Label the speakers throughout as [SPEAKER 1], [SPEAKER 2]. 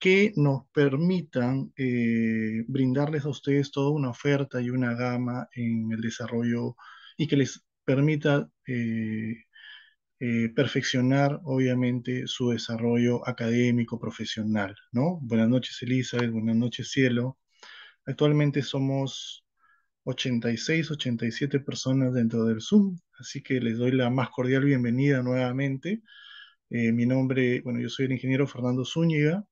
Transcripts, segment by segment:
[SPEAKER 1] que nos permitan brindarles a ustedes toda una oferta y una gama en el desarrollo y que les permita perfeccionar, obviamente, su desarrollo académico, profesional, ¿no? Buenas noches, Elizabeth, buenas noches, Cielo. Actualmente somos 86, 87 personas dentro del Zoom, así que les doy la más cordial bienvenida nuevamente. Mi nombre, bueno, yo soy el ingeniero Fernando Zúñiga,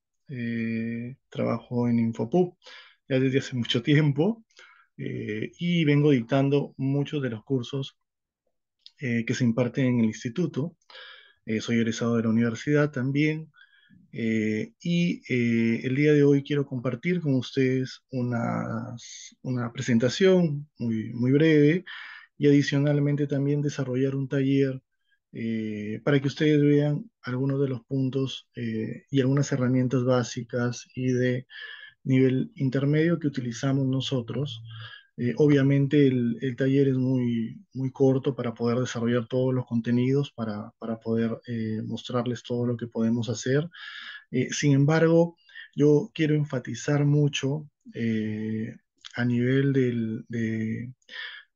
[SPEAKER 1] trabajo en Infopub ya desde hace mucho tiempo y vengo dictando muchos de los cursos que se imparten en el instituto. Soy egresado de la universidad también y el día de hoy quiero compartir con ustedes una presentación muy breve y adicionalmente también desarrollar un taller para que ustedes vean algunos de los puntos y algunas herramientas básicas y de nivel intermedio que utilizamos nosotros. Obviamente el taller es muy corto para poder desarrollar todos los contenidos, para poder mostrarles todo lo que podemos hacer. Sin embargo, yo quiero enfatizar mucho a nivel de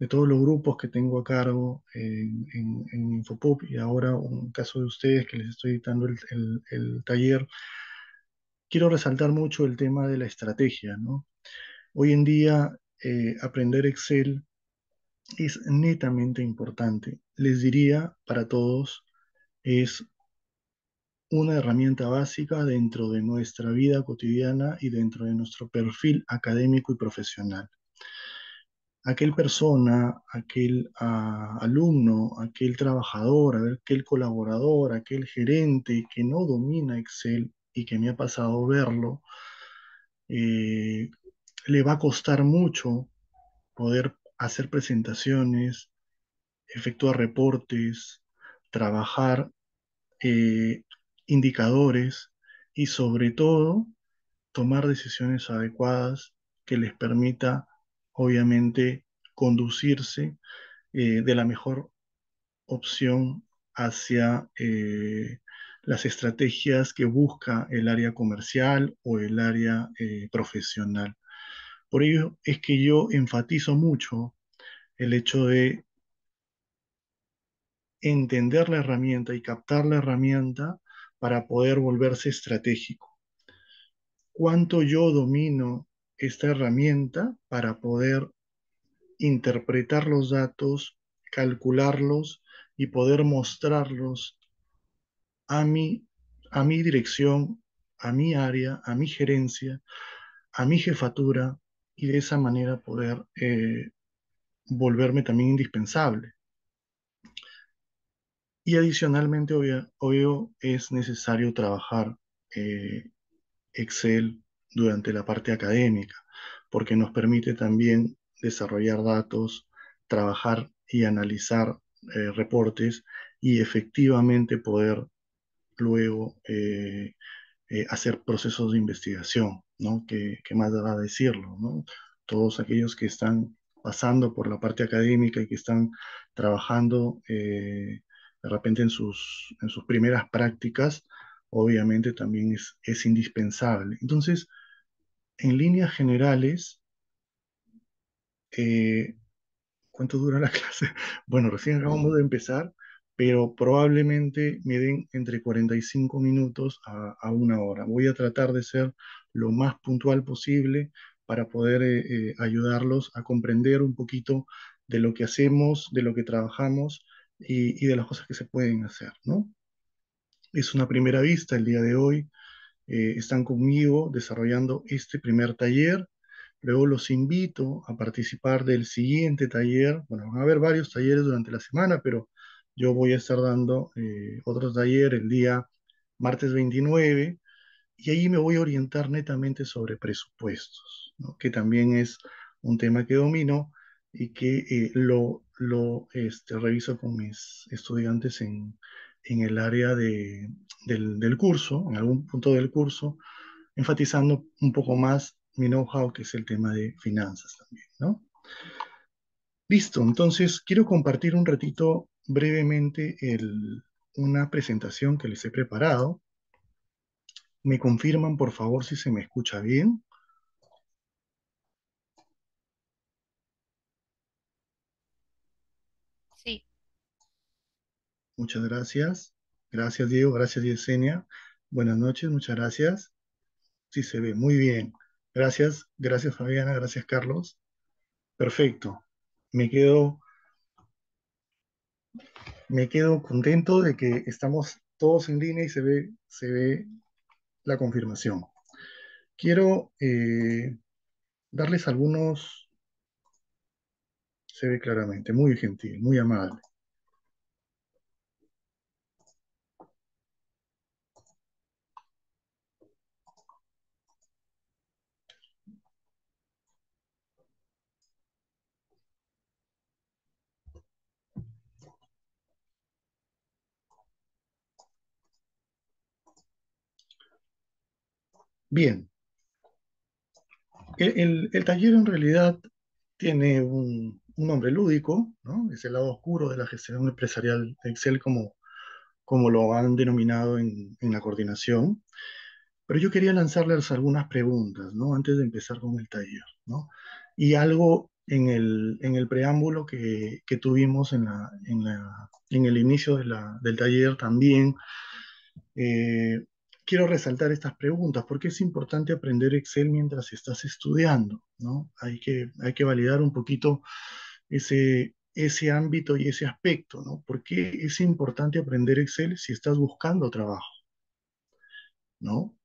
[SPEAKER 1] todos los grupos que tengo a cargo en Infopub y ahora un caso de ustedes que les estoy dando el taller, quiero resaltar mucho el tema de la estrategia, ¿no? Hoy en día aprender Excel es netamente importante. Les diría para todos, es una herramienta básica dentro de nuestra vida cotidiana y dentro de nuestro perfil académico y profesional. Aquel persona, aquel alumno, aquel trabajador, aquel colaborador, aquel gerente que no domina Excel y que me ha pasado verlo, eh, le va a costar mucho poder hacer presentaciones, efectuar reportes, trabajar eh, indicadores y sobre todo tomar decisiones adecuadas que les permita, obviamente, conducirse de la mejor opción hacia las estrategias que busca el área comercial o el área profesional. Por ello es que yo enfatizo mucho el hecho de entender la herramienta y captar la herramienta para poder volverse estratégico. ¿Cuánto yo domino esta herramienta para poder interpretar los datos, calcularlos y poder mostrarlos a a mi dirección, a mi área, a mi gerencia, a mi jefatura y de esa manera poder volverme también indispensable? Y adicionalmente, obvio, es necesario trabajar eh, Excel durante la parte académica, porque nos permite también desarrollar datos, trabajar y analizar reportes y efectivamente poder luego hacer procesos de investigación, ¿no? ¿Qué más da decirlo, ¿no? Todos aquellos que están pasando por la parte académica y que están trabajando de repente en sus primeras prácticas, obviamente también es indispensable. Entonces, en líneas generales, eh, ¿cuánto dura la clase? Bueno, recién acabamos de empezar, pero probablemente me den entre 45 minutos a una hora. Voy a tratar de ser lo más puntual posible para poder ayudarlos a comprender un poquito de lo que hacemos, de lo que trabajamos y de las cosas que se pueden hacer, ¿no? Es una primera vista el día de hoy. Están conmigo desarrollando este primer taller. Luego los invito a participar del siguiente taller. Bueno, van a haber varios talleres durante la semana, pero yo voy a estar dando otro taller el día martes 29 y ahí me voy a orientar netamente sobre presupuestos, ¿no? Que también es un tema que domino y que reviso con mis estudiantes en el área del curso, en algún punto del curso, enfatizando un poco más mi know-how, que es el tema de finanzas también, ¿no? Listo, entonces quiero compartir un ratito brevemente una presentación que les he preparado ¿Me confirman, por favor, si se me escucha bien?
[SPEAKER 2] Sí,
[SPEAKER 1] Muchas gracias. Gracias, Diego. Gracias, Yesenia. Buenas noches. Muchas gracias. Sí, se ve muy bien. Gracias. Gracias, Fabiana. Gracias, Carlos. Perfecto. Me quedo, me quedo contento de que estamos todos en línea y se ve la confirmación. Quiero darles algunos, se ve claramente, muy gentil, muy amable. Bien, el taller en realidad tiene un nombre lúdico, ¿no? Es el lado oscuro de la gestión empresarial de Excel, como lo han denominado en la coordinación. Pero yo quería lanzarles algunas preguntas, ¿no? Antes de empezar con el taller, ¿no? Y algo en el preámbulo que tuvimos en el inicio del taller también, eh, quiero resaltar estas preguntas porque es importante aprender Excel mientras estás estudiando, ¿no? Hay que validar un poquito ese ámbito y ese aspecto, ¿no? ¿Por qué es importante aprender Excel si estás buscando trabajo, ¿no?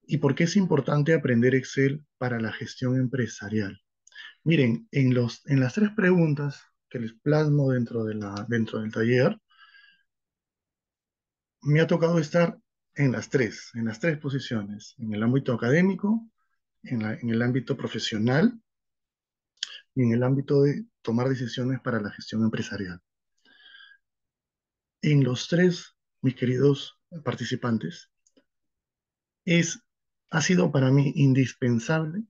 [SPEAKER 1] ¿Y por qué es importante aprender Excel para la gestión empresarial? Miren, en las tres preguntas que les plasmo dentro del taller, me ha tocado estar en las tres posiciones, en el ámbito académico, en el ámbito profesional y en el ámbito de tomar decisiones para la gestión empresarial. En los tres, mis queridos participantes, es, ha sido para mí indispensable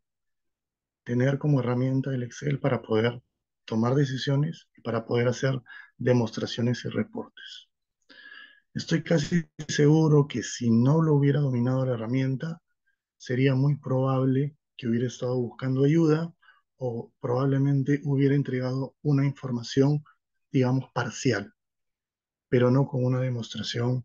[SPEAKER 1] tener como herramienta el Excel para poder tomar decisiones y para poder hacer demostraciones y reportes. Estoy casi seguro que si no lo hubiera dominado la herramienta, sería muy probable que hubiera estado buscando ayuda o probablemente hubiera entregado una información, digamos, parcial, pero no con una demostración,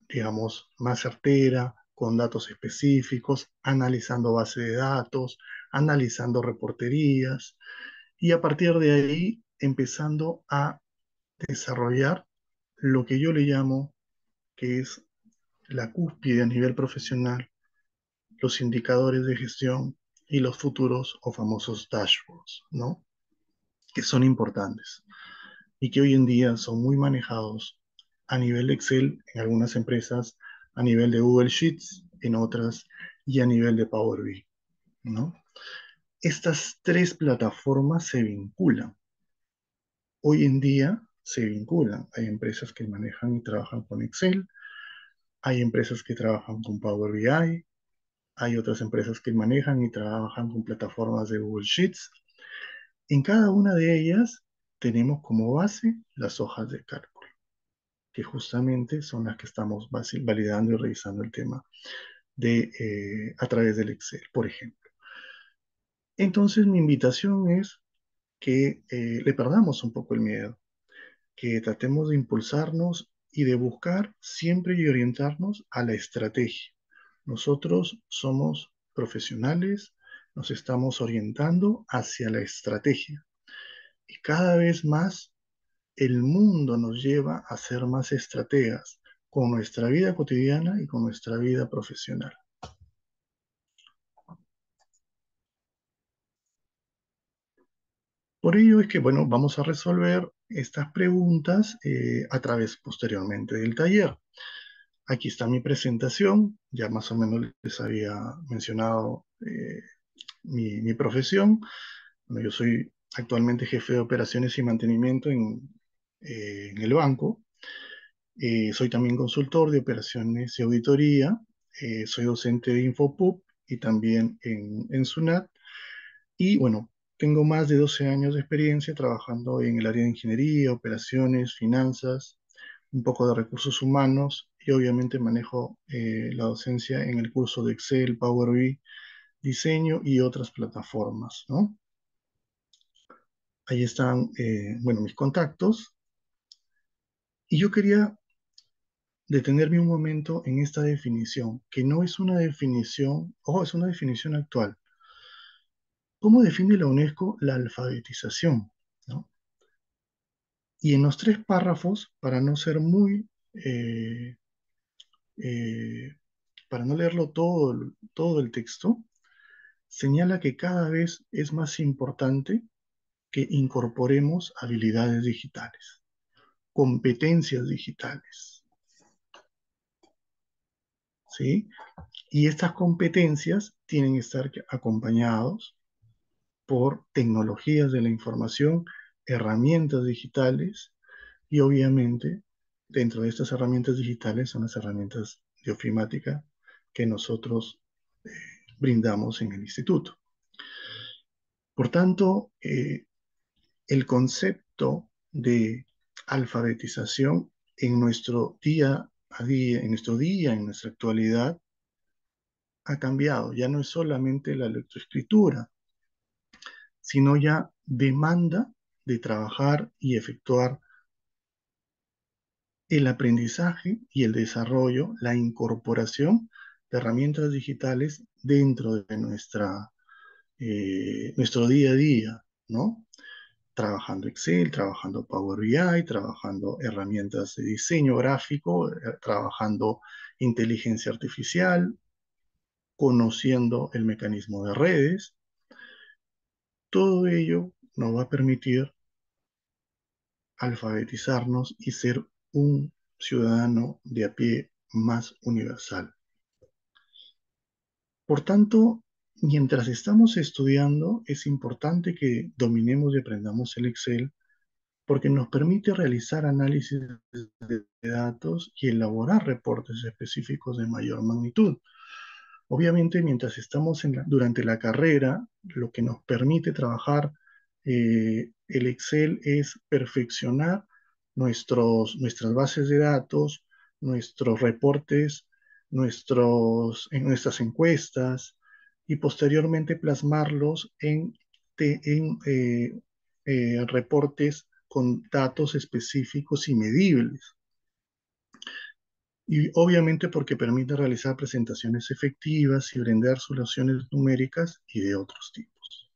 [SPEAKER 1] digamos, más certera, con datos específicos, analizando base de datos, analizando reporterías y a partir de ahí empezando a desarrollar lo que yo le llamo que es la cúspide a nivel profesional, los indicadores de gestión y los futuros o famosos dashboards, ¿no? Que son importantes y que hoy en día son muy manejados a nivel de Excel en algunas empresas, a nivel de Google Sheets en otras y a nivel de Power BI, ¿no? Estas tres plataformas se vinculan. Hoy en día se vinculan. Hay empresas que manejan y trabajan con Excel, hay empresas que trabajan con Power BI, hay otras empresas que manejan y trabajan con plataformas de Google Sheets. En cada una de ellas tenemos como base las hojas de cálculo, que justamente son las que estamos validando y revisando el tema a través del Excel, por ejemplo. Entonces, mi invitación es que le perdamos un poco el miedo, que tratemos de impulsarnos y de buscar siempre y orientarnos a la estrategia. Nosotros somos profesionales, nos estamos orientando hacia la estrategia y cada vez más el mundo nos lleva a ser más estrategas con nuestra vida cotidiana y con nuestra vida profesional. Por ello es que, bueno, vamos a resolver estas preguntas a través posteriormente del taller. Aquí está mi presentación, ya más o menos les había mencionado mi profesión. Bueno, yo soy actualmente jefe de operaciones y mantenimiento en el banco. Soy también consultor de operaciones y auditoría. Soy docente de Infopub y también en SUNAT. Y bueno, tengo más de 12 años de experiencia trabajando en el área de ingeniería, operaciones, finanzas, un poco de recursos humanos y obviamente manejo la docencia en el curso de Excel, Power BI, diseño y otras plataformas, ¿no? Ahí están, bueno, mis contactos. Y yo quería detenerme un momento en esta definición, que no es una definición, ojo, es una definición actual. ¿Cómo define la UNESCO la alfabetización? ¿No? Y en los tres párrafos, para no ser muy, eh, para no leerlo todo, todo el texto, señala que cada vez es más importante que incorporemos habilidades digitales, competencias digitales, ¿sí? Y estas competencias tienen que estar acompañados por tecnologías de la información, herramientas digitales y obviamente dentro de estas herramientas digitales son las herramientas de ofimática que nosotros brindamos en el instituto. Por tanto, el concepto de alfabetización en nuestro día a día, en nuestra actualidad, ha cambiado. Ya no es solamente la lectoescritura, sino ya demanda de trabajar y efectuar el aprendizaje y el desarrollo, la incorporación de herramientas digitales dentro de nuestro día a día, ¿no? Trabajando Excel, trabajando Power BI, trabajando herramientas de diseño gráfico, trabajando inteligencia artificial, conociendo el mecanismo de redes. Todo ello nos va a permitir alfabetizarnos y ser un ciudadano de a pie más universal. Por tanto, mientras estamos estudiando, es importante que dominemos y aprendamos el Excel porque nos permite realizar análisis de datos y elaborar reportes específicos de mayor magnitud. Obviamente, mientras estamos durante la carrera, lo que nos permite trabajar el Excel es perfeccionar nuestras bases de datos, nuestros reportes, en nuestras encuestas y posteriormente plasmarlos en reportes con datos específicos y medibles. Y obviamente porque permite realizar presentaciones efectivas y brindar soluciones numéricas y de otros tipos.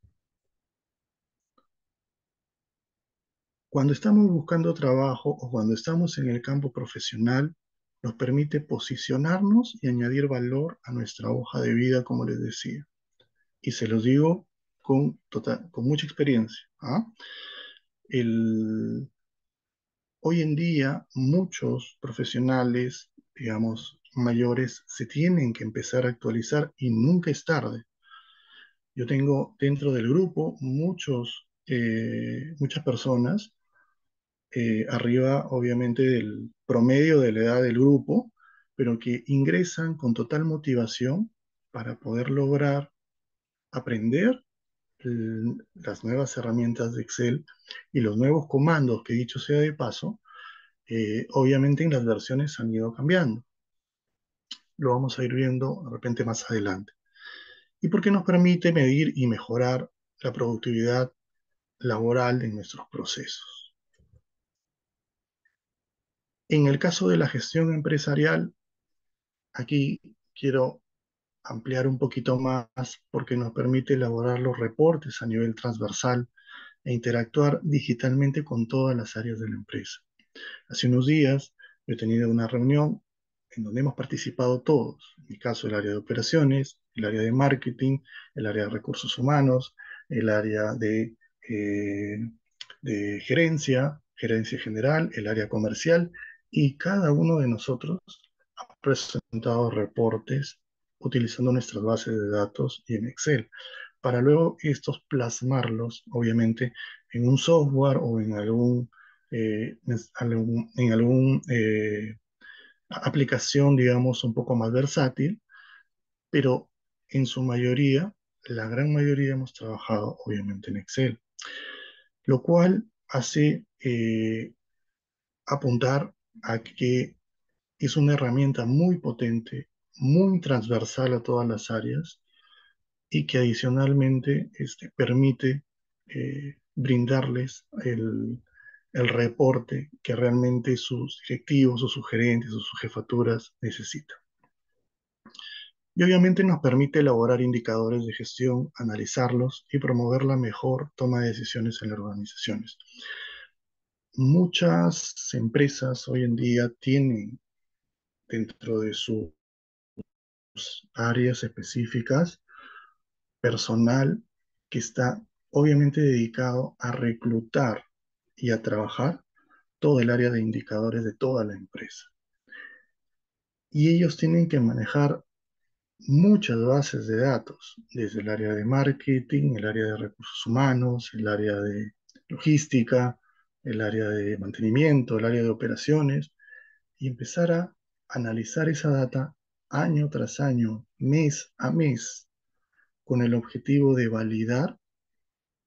[SPEAKER 1] Cuando estamos buscando trabajo o cuando estamos en el campo profesional, nos permite posicionarnos y añadir valor a nuestra hoja de vida, como les decía. Y se los digo con mucha experiencia. ¿Ah? El, Hoy en día, muchos profesionales, digamos, mayores, se tienen que empezar a actualizar y nunca es tarde. Yo tengo dentro del grupo muchas personas, arriba obviamente del promedio de la edad del grupo, pero que ingresan con total motivación para poder lograr aprender las nuevas herramientas de Excel y los nuevos comandos que dicho sea de paso, obviamente en las versiones han ido cambiando. Lo vamos a ir viendo de repente más adelante. Y porque nos permite medir y mejorar la productividad laboral de nuestros procesos. En el caso de la gestión empresarial, aquí quiero ampliar un poquito más porque nos permite elaborar los reportes a nivel transversal e interactuar digitalmente con todas las áreas de la empresa. Hace unos días he tenido una reunión en donde hemos participado todos, en mi caso el área de operaciones, el área de marketing, el área de recursos humanos, el área eh, de gerencia general, el área comercial, y cada uno de nosotros ha presentado reportes utilizando nuestras bases de datos y en Excel, para luego estos plasmarlos, obviamente, en un software o en algún aplicación, digamos, un poco más versátil, pero en su mayoría, la gran mayoría hemos trabajado, obviamente, en Excel, lo cual hace apuntar a que es una herramienta muy potente, muy transversal a todas las áreas y que adicionalmente permite brindarles el reporte que realmente sus directivos, sus sugerentes, sus jefaturas necesitan. Y obviamente nos permite elaborar indicadores de gestión, analizarlos y promover la mejor toma de decisiones en las organizaciones. Muchas empresas hoy en día tienen dentro de sus áreas específicas personal que está obviamente dedicado a reclutar y a trabajar todo el área de indicadores de toda la empresa. Y ellos tienen que manejar muchas bases de datos, desde el área de marketing, el área de recursos humanos, el área de logística, el área de mantenimiento, el área de operaciones, y empezar a analizar esa data año tras año, mes a mes, con el objetivo de validar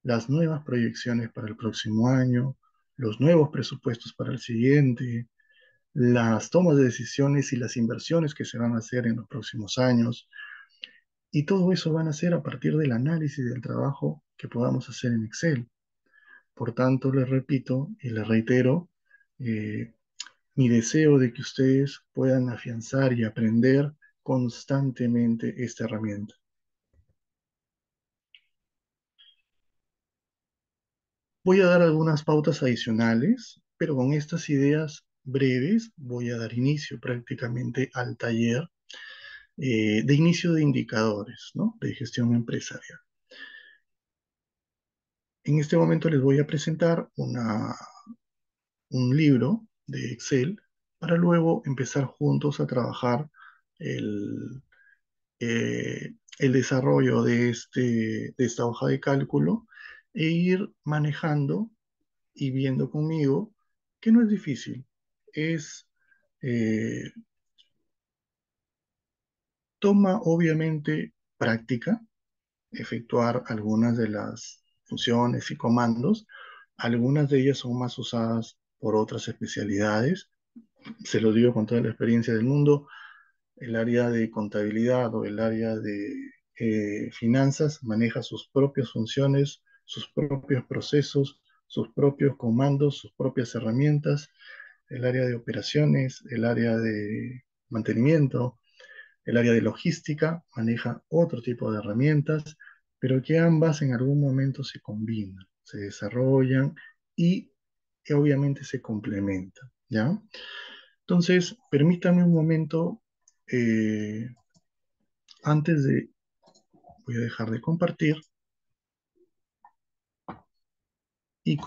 [SPEAKER 1] las nuevas proyecciones para el próximo año, los nuevos presupuestos para el siguiente, las tomas de decisiones y las inversiones que se van a hacer en los próximos años. Y todo eso van a ser a partir del análisis del trabajo que podamos hacer en Excel. Por tanto, les repito y les reitero eh, mi deseo de que ustedes puedan afianzar y aprender constantemente esta herramienta. Voy a dar algunas pautas adicionales, pero con estas ideas breves voy a dar inicio prácticamente al taller de inicio de indicadores, ¿no? De gestión empresarial. En este momento les voy a presentar un libro de Excel para luego empezar juntos a trabajar el, el desarrollo de esta hoja de cálculo e ir manejando y viendo conmigo que no es difícil. Es, eh, toma obviamente práctica, efectuar algunas de las funciones y comandos. Algunas de ellas son más usadas por otras especialidades. Se lo digo con toda la experiencia del mundo. El área de contabilidad o el área de finanzas maneja sus propias funciones, sus propios procesos, sus propios comandos, sus propias herramientas. El área de operaciones, el área de mantenimiento, el área de logística maneja otro tipo de herramientas, pero que ambas en algún momento se combinan, se desarrollan y obviamente se complementan, ¿ya? Entonces, permítame un momento, eh, antes de, voy a dejar de compartir, ¿y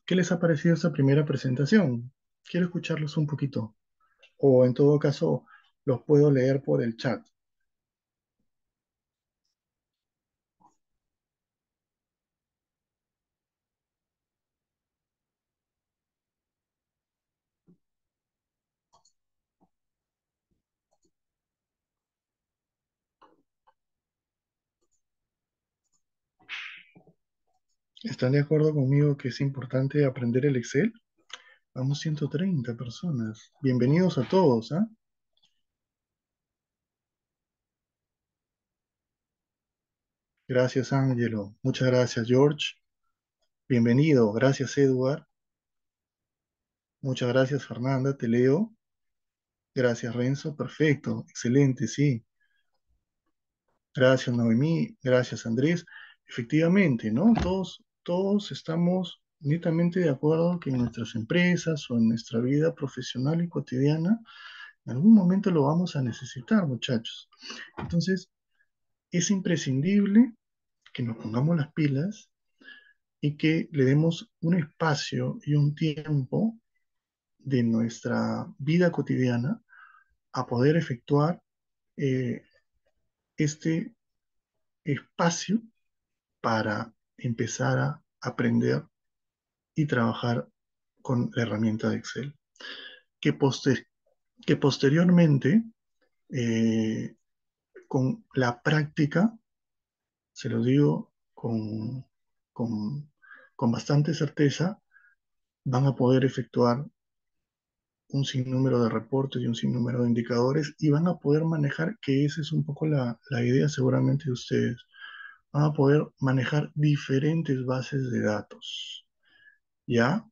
[SPEAKER 1] qué les ha parecido esta primera presentación? Quiero escucharlos un poquito, o en todo caso, los puedo leer por el chat. ¿Están de acuerdo conmigo que es importante aprender el Excel? Vamos 130 personas. Bienvenidos a todos, ¿ah? Gracias, Ángelo. Muchas gracias, George. Bienvenido. Gracias, Edward. Muchas gracias, Fernanda. Te leo. Gracias, Renzo. Perfecto. Excelente, sí. Gracias, Noemí. Gracias, Andrés. Efectivamente, ¿no? Todos estamos netamente de acuerdo que en nuestras empresas o en nuestra vida profesional y cotidiana, en algún momento lo vamos a necesitar, muchachos. Entonces, es imprescindible que nos pongamos las pilas y que le demos un espacio y un tiempo de nuestra vida cotidiana a poder efectuar eh, este espacio para empezar a aprender y trabajar con la herramienta de Excel, que, poster que posteriormente, eh, con la práctica, se lo digo con, con bastante certeza, van a poder efectuar un sinnúmero de reportes y un sinnúmero de indicadores y van a poder manejar, que esa es un poco la idea seguramente de ustedes, van a poder manejar diferentes bases de datos. ¿Ya?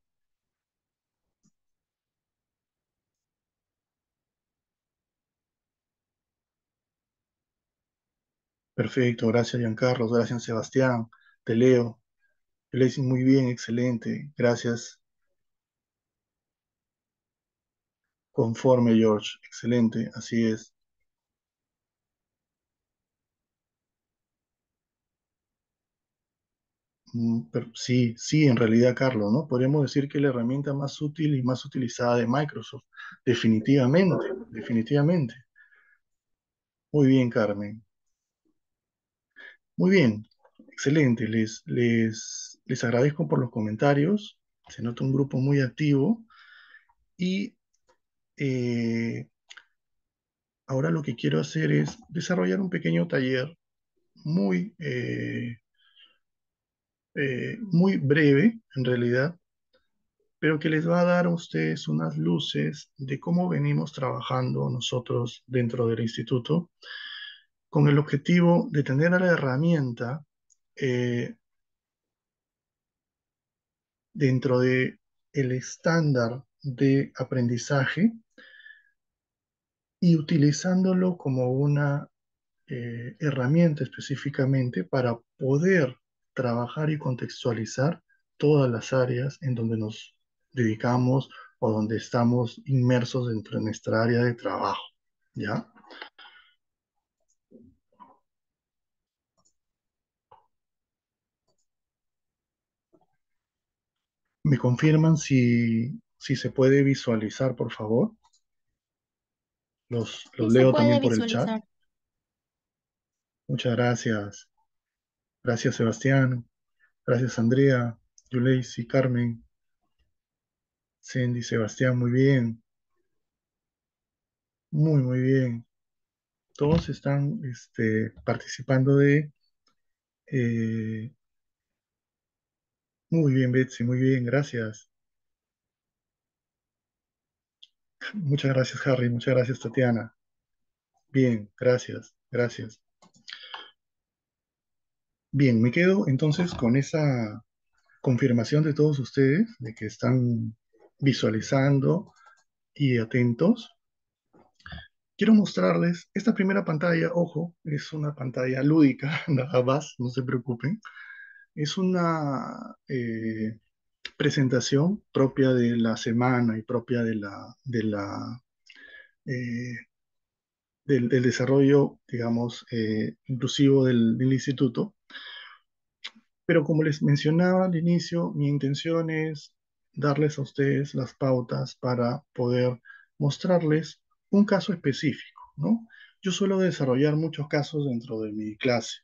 [SPEAKER 1] Perfecto, gracias Giancarlo, gracias Sebastián, te leo. Te lees muy bien, excelente, gracias. Conforme, George, excelente, así es. Sí, sí, en realidad, Carlos, ¿no? Podríamos decir que es la herramienta más útil y más utilizada de Microsoft. Definitivamente, definitivamente. Muy bien, Carmen. Muy bien, excelente. Les agradezco por los comentarios. Se nota un grupo muy activo y eh, ahora lo que quiero hacer es desarrollar un pequeño taller muy, muy breve, en realidad, pero que les va a dar a ustedes unas luces de cómo venimos trabajando nosotros dentro del instituto, con el objetivo de tener la herramienta eh, dentro de el estándar de aprendizaje y utilizándolo como una herramienta específicamente para poder trabajar y contextualizar todas las áreas en donde nos dedicamos o donde estamos inmersos dentro de nuestra área de trabajo. ¿Ya? ¿Me confirman si se puede visualizar, por favor? Los
[SPEAKER 2] Sí se
[SPEAKER 1] leo
[SPEAKER 2] puede
[SPEAKER 1] también por el chat.
[SPEAKER 2] visualizar.
[SPEAKER 1] Muchas gracias. Gracias, Sebastián. Gracias, Andrea, Yuleisi, Carmen, Cindy, Sebastián. Muy bien. Muy, muy bien. Todos están participando eh, muy bien, Betsy, muy bien, gracias. Muchas gracias, Harry, muchas gracias, Tatiana. Bien, gracias, gracias. Bien, me quedo entonces con esa confirmación de todos ustedes de que están visualizando y atentos. Quiero mostrarles esta primera pantalla, ojo, es una pantalla lúdica, nada más, no se preocupen. Es una presentación propia de la semana y propia eh, del desarrollo, digamos, inclusivo del instituto. Pero como les mencionaba al inicio, mi intención es darles a ustedes las pautas para poder mostrarles un caso específico, ¿no? Yo suelo desarrollar muchos casos dentro de mi clase.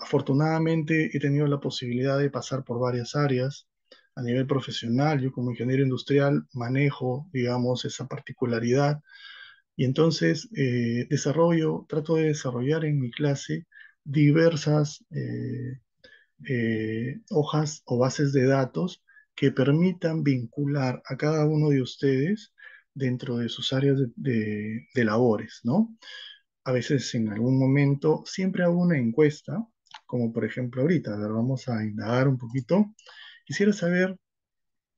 [SPEAKER 1] Afortunadamente he tenido la posibilidad de pasar por varias áreas. A nivel profesional, yo como ingeniero industrial manejo, digamos, esa particularidad y entonces trato de desarrollar en mi clase diversas hojas o bases de datos que permitan vincular a cada uno de ustedes dentro de sus áreas de labores, ¿no? A veces en algún momento siempre hago una encuesta, como por ejemplo ahorita, a ver, vamos a indagar un poquito. Quisiera saber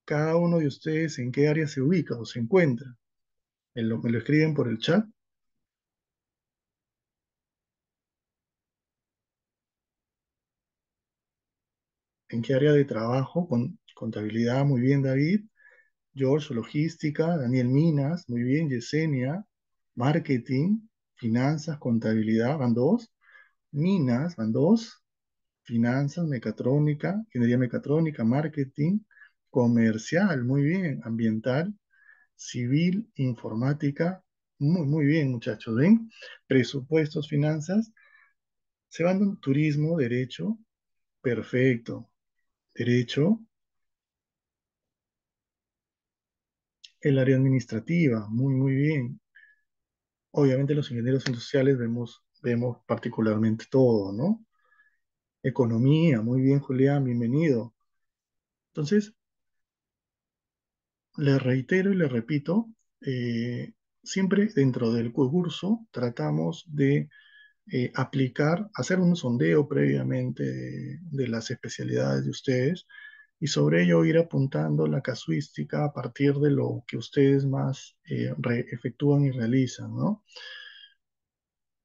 [SPEAKER 1] cada uno de ustedes en qué área se ubica o se encuentra. Me lo escriben por el chat. ¿En qué área de trabajo? Contabilidad, muy bien, David. George, logística. Daniel, Minas, muy bien. Yesenia, marketing. Finanzas, contabilidad, van dos. Minas, van dos. Finanzas, mecatrónica, ingeniería mecatrónica, marketing, comercial, muy bien, ambiental, civil, informática, muy, muy bien, muchachos, ¿ven? Presupuestos, finanzas, se van en turismo, derecho, perfecto, derecho, el área administrativa, muy, muy bien. Obviamente los ingenieros industriales vemos particularmente todo, ¿no? Economía, muy bien, Julián, bienvenido. Entonces, le reitero y le repito, eh, siempre dentro del curso tratamos de hacer un sondeo previamente de las especialidades de ustedes y sobre ello ir apuntando la casuística a partir de lo que ustedes más efectúan y realizan, ¿no?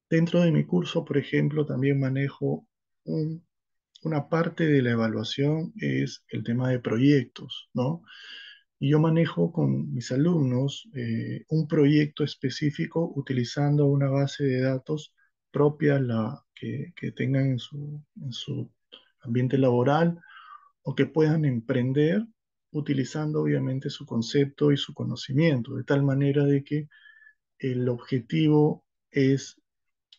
[SPEAKER 1] Dentro de mi curso, por ejemplo, también manejo un- una parte de la evaluación es el tema de proyectos, ¿no? Y yo manejo con mis alumnos un proyecto específico utilizando una base de datos propia que tengan en su ambiente laboral o que puedan emprender utilizando obviamente su concepto y su conocimiento, de tal manera de que el objetivo es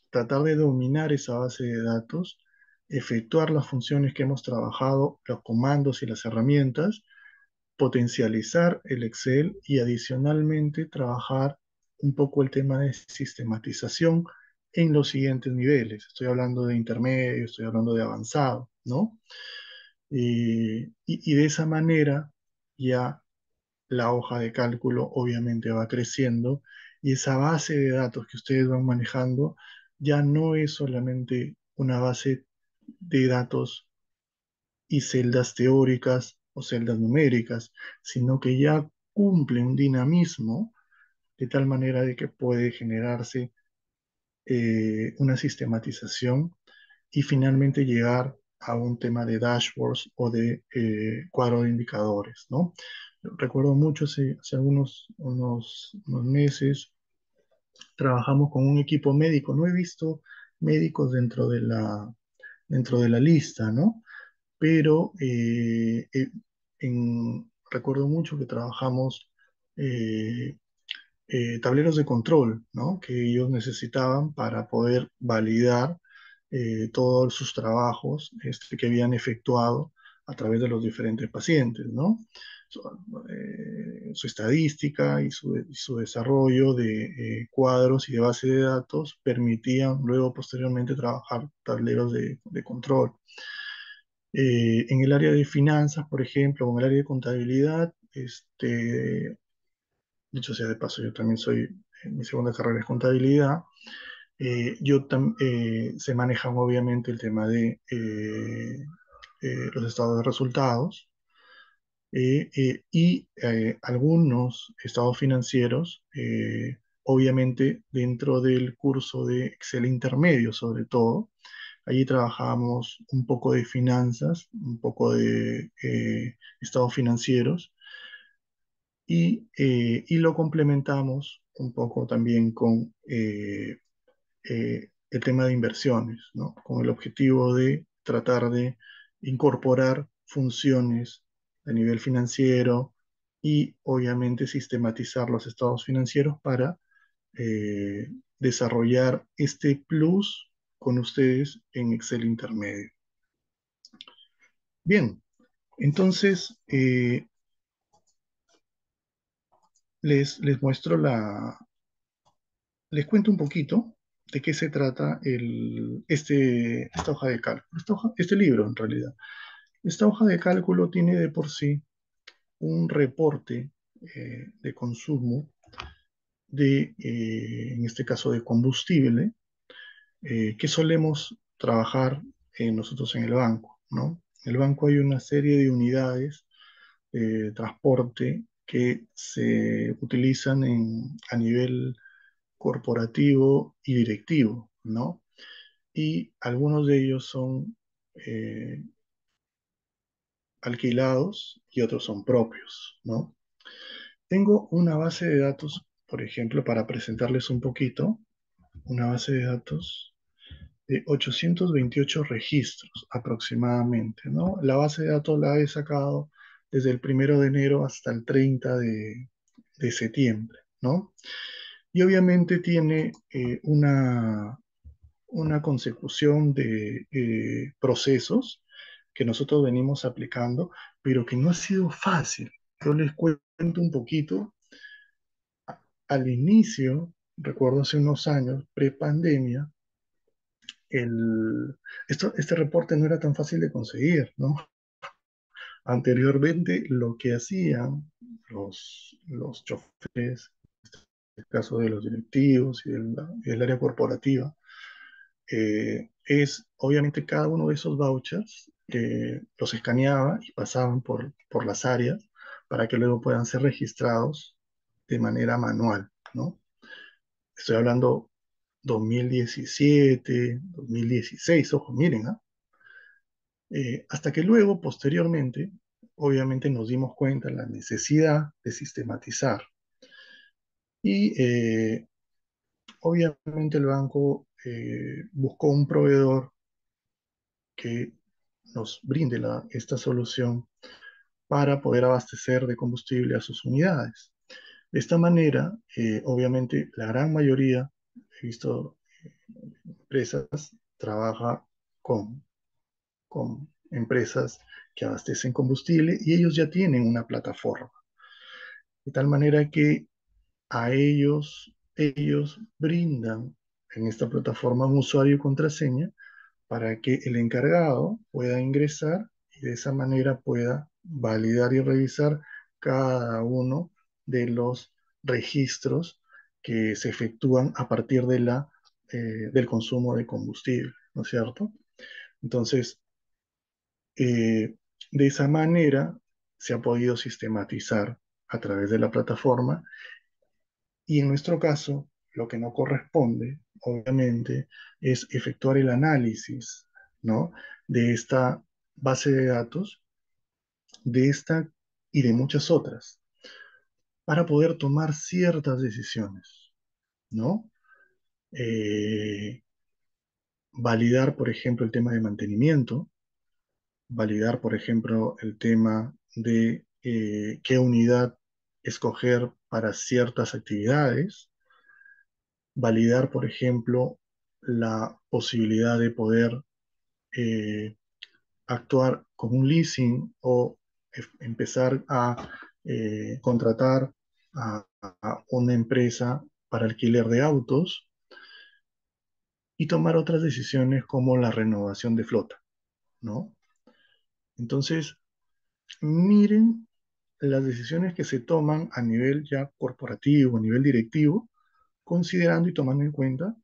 [SPEAKER 1] tratar de dominar esa base de datos, efectuar las funciones que hemos trabajado, los comandos y las herramientas, potencializar el Excel y adicionalmente trabajar un poco el tema de sistematización en los siguientes niveles. Estoy hablando de intermedio, estoy hablando de avanzado, ¿no? Y de esa manera ya la hoja de cálculo obviamente va creciendo y esa base de datos que ustedes van manejando ya no es solamente una base de datos y celdas teóricas o celdas numéricas, sino que ya cumple un dinamismo de tal manera de que puede generarse una sistematización y finalmente llegar a un tema de dashboards o de cuadro de indicadores, ¿no? Recuerdo mucho hace unos meses trabajamos con un equipo médico. No he visto médicos dentro de la lista, ¿no? Pero recuerdo mucho que trabajamos eh, tableros de control, ¿no? Que ellos necesitaban para poder validar todos sus trabajos que habían efectuado a través de los diferentes pacientes, ¿no? Su, su estadística y su desarrollo de cuadros y de base de datos permitían luego posteriormente trabajar tableros de control. En el área de finanzas, por ejemplo, o en el área de contabilidad, dicho sea de paso, yo también mi segunda carrera es contabilidad. Se manejan obviamente el tema de los estados de resultados y algunos estados financieros, obviamente dentro del curso de Excel intermedio sobre todo. Allí trabajamos un poco de finanzas, un poco de estados financieros y lo complementamos un poco también con el tema de inversiones, ¿no? Con el objetivo de tratar de incorporar funciones a nivel financiero y obviamente sistematizar los estados financieros para eh, desarrollar este plus con ustedes en Excel intermedio. Bien, entonces les muestro les cuento un poquito de qué se trata esta hoja de cálculo, este libro en realidad. Esta hoja de cálculo tiene de por sí un reporte de consumo en este caso, de combustible, que solemos trabajar nosotros en el banco, ¿no? En el banco hay una serie de unidades de transporte que se utilizan a nivel corporativo y directivo, ¿no? Y algunos de ellos son eh, alquilados y otros son propios, ¿no? Tengo una base de datos, por ejemplo, para presentarles un poquito, una base de datos de 828 registros aproximadamente, ¿no? La base de datos la he sacado desde el 1 de enero hasta el 30 de septiembre, ¿no? Y obviamente tiene una consecución de procesos que nosotros venimos aplicando, pero que no ha sido fácil. Yo les cuento un poquito. Al inicio, recuerdo hace unos años, pre-pandemia, este reporte no era tan fácil de conseguir, ¿no? Anteriormente, lo que hacían los choferes, en el caso de los directivos y del área corporativa, es obviamente cada uno de esos vouchers los escaneaba y pasaban por las áreas para que luego puedan ser registrados de manera manual, ¿no? Estoy hablando 2017, 2016, ojo, miren, ¿ah? Hasta que luego, posteriormente, obviamente nos dimos cuenta de la necesidad de sistematizar y obviamente el banco buscó un proveedor que nos brinde esta solución para poder abastecer de combustible a sus unidades. De esta manera, obviamente, la gran mayoría, he visto empresas, trabaja con, con empresas que abastecen combustible y ellos ya tienen una plataforma. De tal manera que a ellos brindan en esta plataforma un usuario y contraseña para que el encargado pueda ingresar y de esa manera pueda validar y revisar cada uno de los registros que se efectúan a partir del consumo de combustible, ¿no es cierto? Entonces, de esa manera se ha podido sistematizar a través de la plataforma y en nuestro caso, lo que no corresponde, obviamente, es efectuar el análisis, ¿no? De esta base de datos, de esta y de muchas otras, para poder tomar ciertas decisiones, ¿no? Eh, Validar, por ejemplo, el tema de mantenimiento, validar, por ejemplo, el tema de qué unidad escoger para ciertas actividades, validar, por ejemplo, la posibilidad de poder eh, actuar con un leasing o empezar a contratar a una empresa para alquiler de autos y tomar otras decisiones como la renovación de flota, ¿no? Entonces, miren las decisiones que se toman a nivel ya corporativo, a nivel directivo, considerando y tomando en cuenta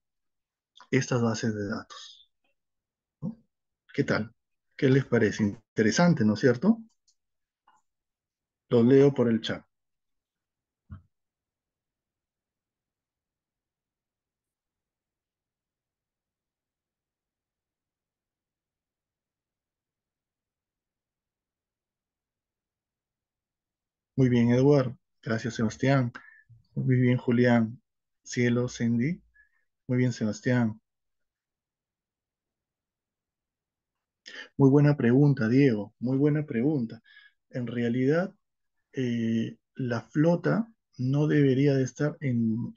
[SPEAKER 1] estas bases de datos, ¿no? ¿Qué tal? ¿Qué les parece? Interesante, ¿no es cierto? Lo leo por el chat. Muy bien, Edward. Gracias, Sebastián. Muy bien, Julián. Cielo, Cindy. Muy bien, Sebastián. Muy buena pregunta, Diego. Muy buena pregunta. En realidad, la flota no debería de estar en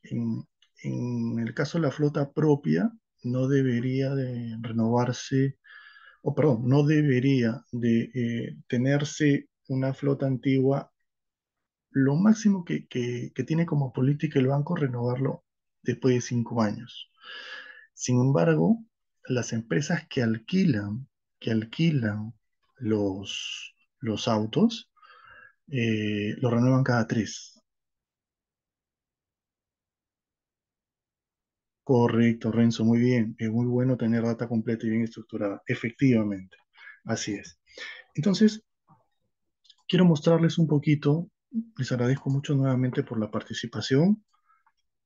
[SPEAKER 1] el caso de la flota propia, no debería de renovarse, o perdón, no debería de tenerse una flota antigua. Lo máximo que tiene como política el banco renovarlo después de 5 años. Sin embargo, las empresas que alquilan los autos, lo renuevan cada 3. Correcto, Renzo, muy bien. Es muy bueno tener data completa y bien estructurada. Efectivamente, así es. Entonces, quiero mostrarles un poquito. Les agradezco mucho nuevamente por la participación.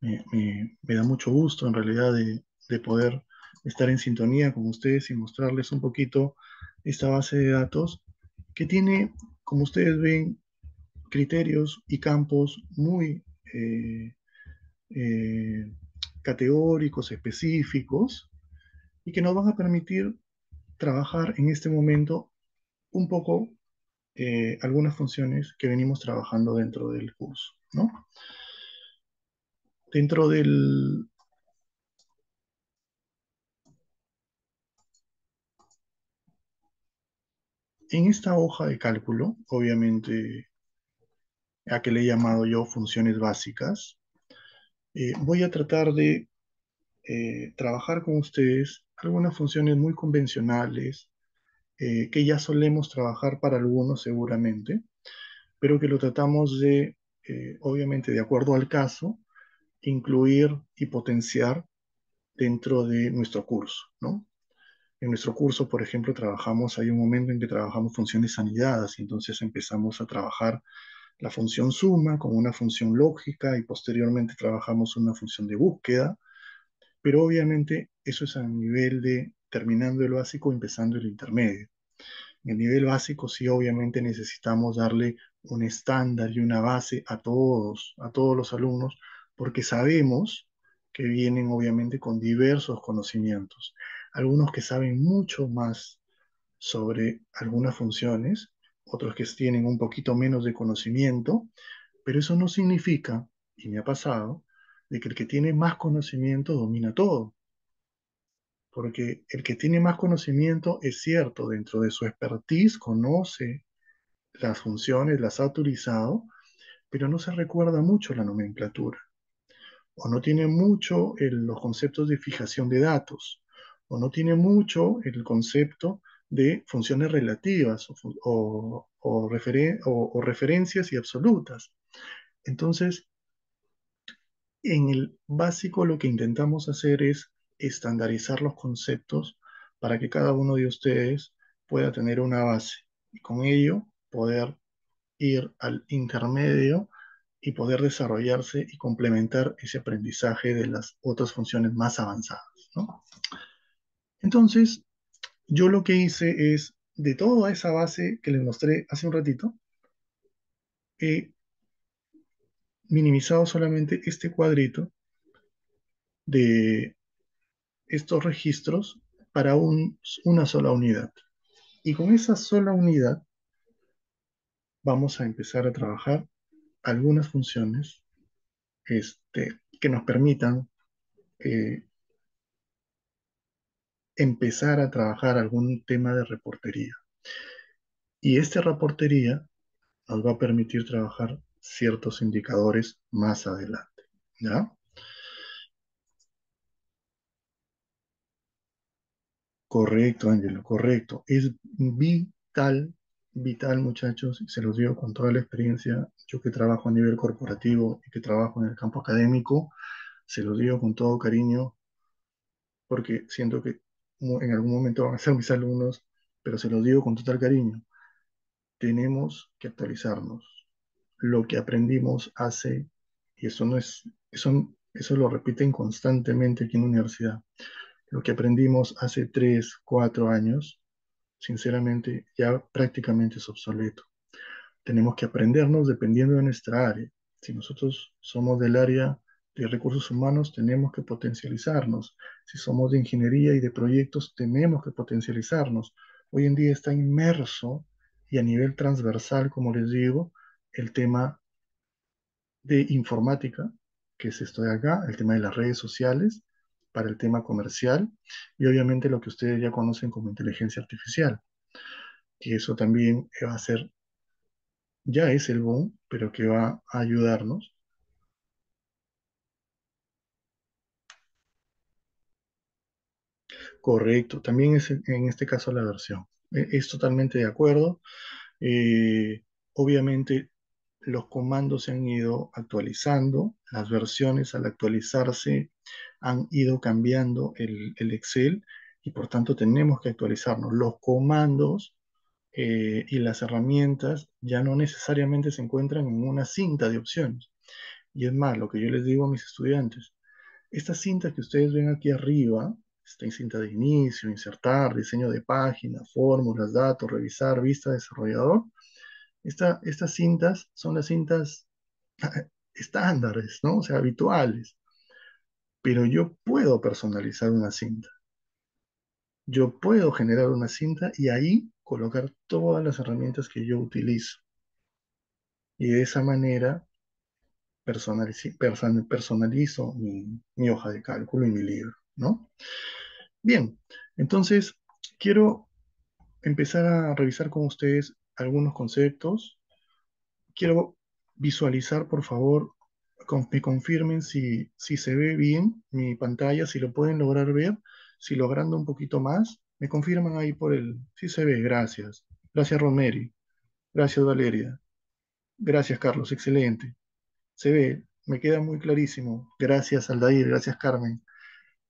[SPEAKER 1] Me da mucho gusto en realidad de poder estar en sintonía con ustedes y mostrarles un poquito esta base de datos que tiene, como ustedes ven, criterios y campos muy eh, categóricos, específicos, y que nos van a permitir trabajar en este momento un poco algunas funciones que venimos trabajando dentro del curso, ¿no? Dentro del, en esta hoja de cálculo, obviamente, a que le he llamado yo funciones básicas, voy a tratar de trabajar con ustedes algunas funciones muy convencionales que ya solemos trabajar para algunos seguramente, pero que lo tratamos de, obviamente de acuerdo al caso, incluir y potenciar dentro de nuestro curso, ¿no? En nuestro curso, por ejemplo, hay un momento en que trabajamos funciones anidadas y entonces empezamos a trabajar la función suma como una función lógica y posteriormente trabajamos una función de búsqueda, pero obviamente eso es a nivel de terminando el básico, empezando el intermedio. En el nivel básico sí obviamente necesitamos darle un estándar y una base a todos los alumnos, porque sabemos que vienen obviamente con diversos conocimientos. Algunos que saben mucho más sobre algunas funciones, otros que tienen un poquito menos de conocimiento, pero eso no significa, y me ha pasado, de que el que tiene más conocimiento domina todo, porque el que tiene más conocimiento es cierto, dentro de su expertise conoce las funciones, las ha utilizado, pero no se recuerda mucho la nomenclatura, o no tiene mucho los conceptos de fijación de datos, o no tiene mucho el concepto de funciones relativas o referencias y absolutas. Entonces, en el básico lo que intentamos hacer es estandarizar los conceptos para que cada uno de ustedes pueda tener una base y con ello poder ir al intermedio y poder desarrollarse y complementar ese aprendizaje de las otras funciones más avanzadas, ¿no? Entonces, yo lo que hice es, de toda esa base que les mostré hace un ratito, he minimizado solamente este cuadrito de estos registros para una sola unidad. Y con esa sola unidad vamos a empezar a trabajar algunas funciones que nos permitan eh, empezar a trabajar algún tema de reportería. Y esta reportería nos va a permitir trabajar ciertos indicadores más adelante. ¿Ya? Correcto, Ángelo, correcto. Es vital, vital, muchachos, y se los digo con toda la experiencia, yo que trabajo a nivel corporativo y que trabajo en el campo académico, se los digo con todo cariño, porque siento que en algún momento van a ser mis alumnos, pero se los digo con total cariño. Tenemos que actualizarnos. Lo que aprendimos hace, y eso no es, eso lo repiten constantemente aquí en la universidad, lo que aprendimos hace 3, 4 años, sinceramente ya prácticamente es obsoleto. Tenemos que aprendernos dependiendo de nuestra área. Si nosotros somos del área de recursos humanos, tenemos que potencializarnos. Si somos de ingeniería y de proyectos, tenemos que potencializarnos. Hoy en día está inmerso y a nivel transversal, como les digo, el tema de informática, que es esto de acá, el tema de las redes sociales, para el tema comercial y obviamente lo que ustedes ya conocen como inteligencia artificial, que eso también va a ser, ya es el boom, pero que va a ayudarnos. Correcto, también es en este caso la versión. Es totalmente de acuerdo. Eh, Obviamente los comandos se han ido actualizando, las versiones al actualizarse han ido cambiando el Excel y por tanto tenemos que actualizarnos. Los comandos y las herramientas ya no necesariamente se encuentran en una cinta de opciones. Y es más, lo que yo les digo a mis estudiantes, esta cinta que ustedes ven aquí arriba, esta cinta de inicio, insertar, diseño de página, fórmulas, datos, revisar, vista desarrollador, estas cintas son las cintas estándares, ¿no? O sea, habituales. Pero yo puedo personalizar una cinta. Yo puedo generar una cinta y ahí colocar todas las herramientas que yo utilizo. Y de esa manera personalizo mi hoja de cálculo y mi libro, ¿no? Bien, entonces quiero empezar a revisar con ustedes algunos conceptos. Quiero visualizar, por favor, me confirmen si se ve bien mi pantalla, si lo pueden lograr ver, si lo agrando un poquito más. Me confirman ahí por el... Sí se ve, gracias. Gracias, Romeri. Gracias, Valeria. Gracias, Carlos. Excelente. Se ve, me queda muy clarísimo. Gracias, Aldair. Gracias, Carmen.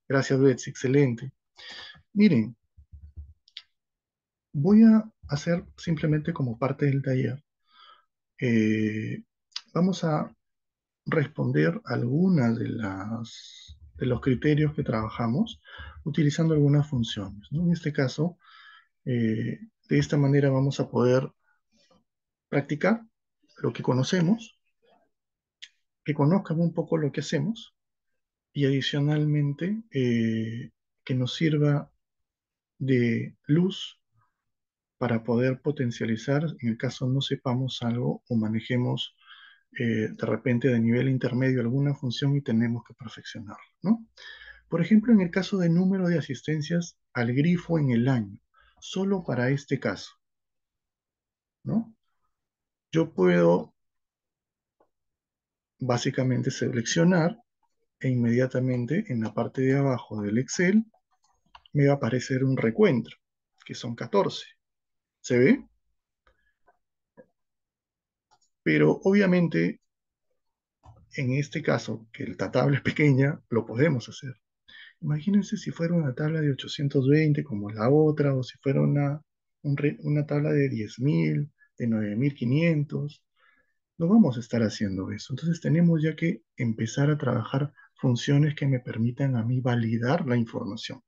[SPEAKER 1] Gracias, Betsy. Excelente. Miren, voy a hacer simplemente como parte del taller. eh, Vamos a responder algunas de los criterios que trabajamos utilizando algunas funciones, ¿no? En este caso, de esta manera vamos a poder practicar lo que conocemos, que conozcan un poco lo que hacemos y adicionalmente que nos sirva de luz para poder potencializar en el caso no sepamos algo o manejemos de repente de nivel intermedio alguna función y tenemos que perfeccionarla, ¿no? Por ejemplo, en el caso de número de asistencias al grifo en el año, solo para este caso, ¿no? Yo puedo básicamente seleccionar e inmediatamente en la parte de abajo del Excel me va a aparecer un recuento, que son 14. ¿Se ve? Pero obviamente en este caso, que la tabla es pequeña, lo podemos hacer. Imagínense si fuera una tabla de 820 como la otra, o si fuera una tabla de 10.000, de 9.500. No vamos a estar haciendo eso. Entonces tenemos ya que empezar a trabajar funciones que me permitan a mí validar la información.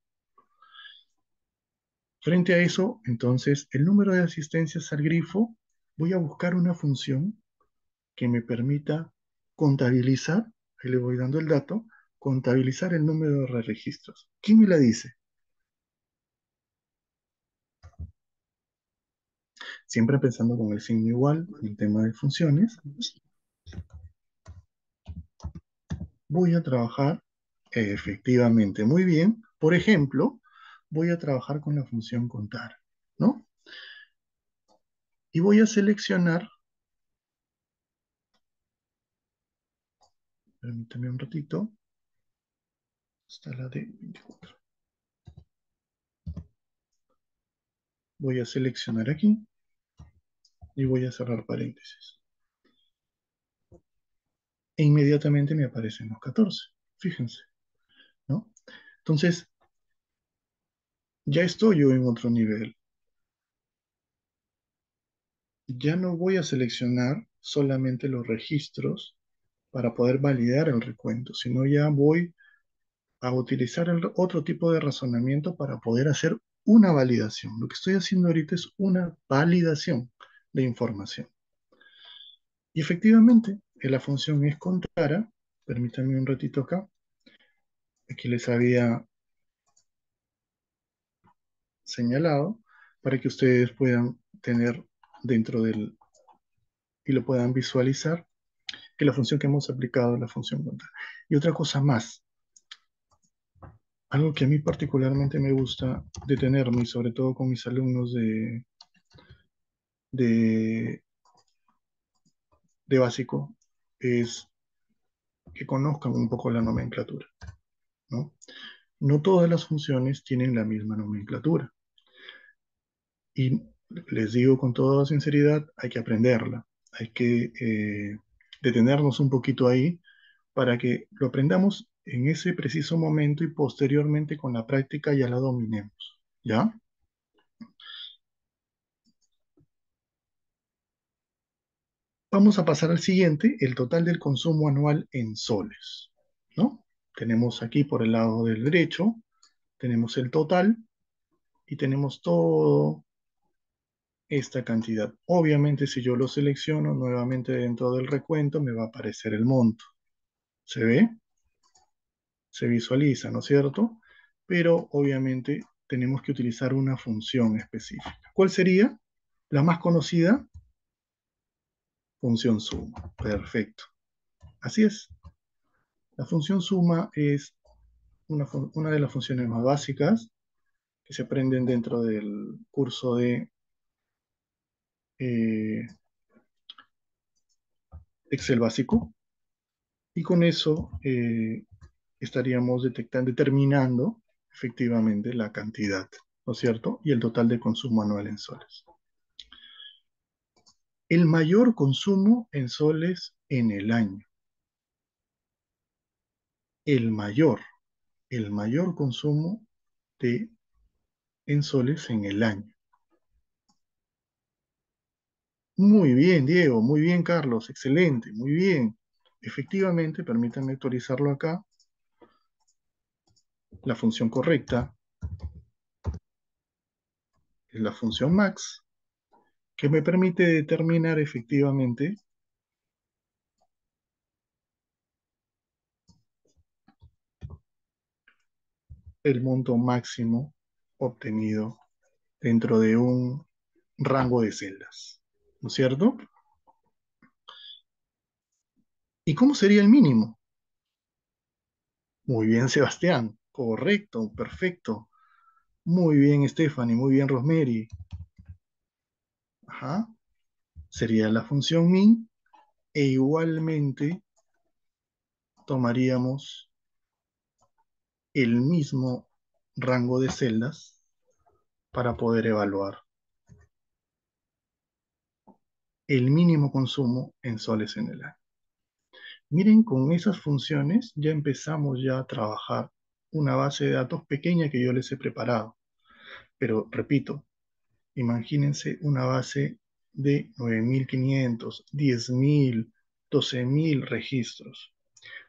[SPEAKER 1] Frente a eso, entonces, el número de asistencias al grifo, voy a buscar una función que me permita contabilizar, ahí le voy dando el dato, contabilizar el número de registros. ¿Quién me la dice? Siempre pensando con el signo igual en el tema de funciones, voy a trabajar efectivamente muy bien. Por ejemplo, voy a trabajar con la función contar, ¿no? Y voy a seleccionar, permítame un ratito, está la de 24. Voy a seleccionar aquí y voy a cerrar paréntesis. E inmediatamente me aparecen los 14. Fíjense, ¿no? Entonces, ya estoy yo en otro nivel. Ya no voy a seleccionar solamente los registros para poder validar el recuento, sino ya voy a utilizar otro tipo de razonamiento para poder hacer una validación. Lo que estoy haciendo ahorita es una validación de información. Y efectivamente, la función es contara. Permítanme un ratito acá. Aquí les había señalado para que ustedes puedan tener dentro del y lo puedan visualizar que la función que hemos aplicado es la función contar. Y otra cosa más, algo que a mí particularmente me gusta detenerme, y sobre todo con mis alumnos de, de básico, es que conozcan un poco la nomenclatura, ¿no? No todas las funciones tienen la misma nomenclatura. Y les digo con toda sinceridad, hay que aprenderla, hay que detenernos un poquito ahí para que lo aprendamos en ese preciso momento y posteriormente con la práctica ya la dominemos, ¿ya? Vamos a pasar al siguiente, el total del consumo anual en soles, ¿no? Tenemos aquí por el lado del derecho, tenemos el total y tenemos toda esta cantidad. Obviamente, si yo lo selecciono nuevamente dentro del recuento, me va a aparecer el monto. ¿Se ve? Se visualiza, ¿no es cierto? Pero obviamente tenemos que utilizar una función específica. ¿Cuál sería? La más conocida, función suma. Perfecto. Así es. La función suma es una de las funciones más básicas que se aprenden dentro del curso de eh, Excel básico. Y con eso estaríamos determinando efectivamente la cantidad. ¿no es cierto? Y el total de consumo anual en soles. El mayor consumo en soles en el año. El mayor, el mayor consumo de, en soles en el año. Muy bien, Diego, muy bien, Carlos, excelente, muy bien. Efectivamente, permítanme actualizarlo acá. La función correcta es la función max, que me permite determinar efectivamente el monto máximo obtenido dentro de un rango de celdas, ¿no es cierto? ¿Y cómo sería el mínimo? Muy bien, Sebastián, correcto, perfecto. Muy bien, Stephanie, muy bien, Rosemary. Ajá. Sería la función min e igualmente tomaríamos el mismo rango de celdas para poder evaluar el mínimo consumo en soles en el año. Miren, con esas funciones ya empezamos ya a trabajar una base de datos pequeña que yo les he preparado. Pero repito, imagínense una base de 9.500, 10.000, 12.000 registros.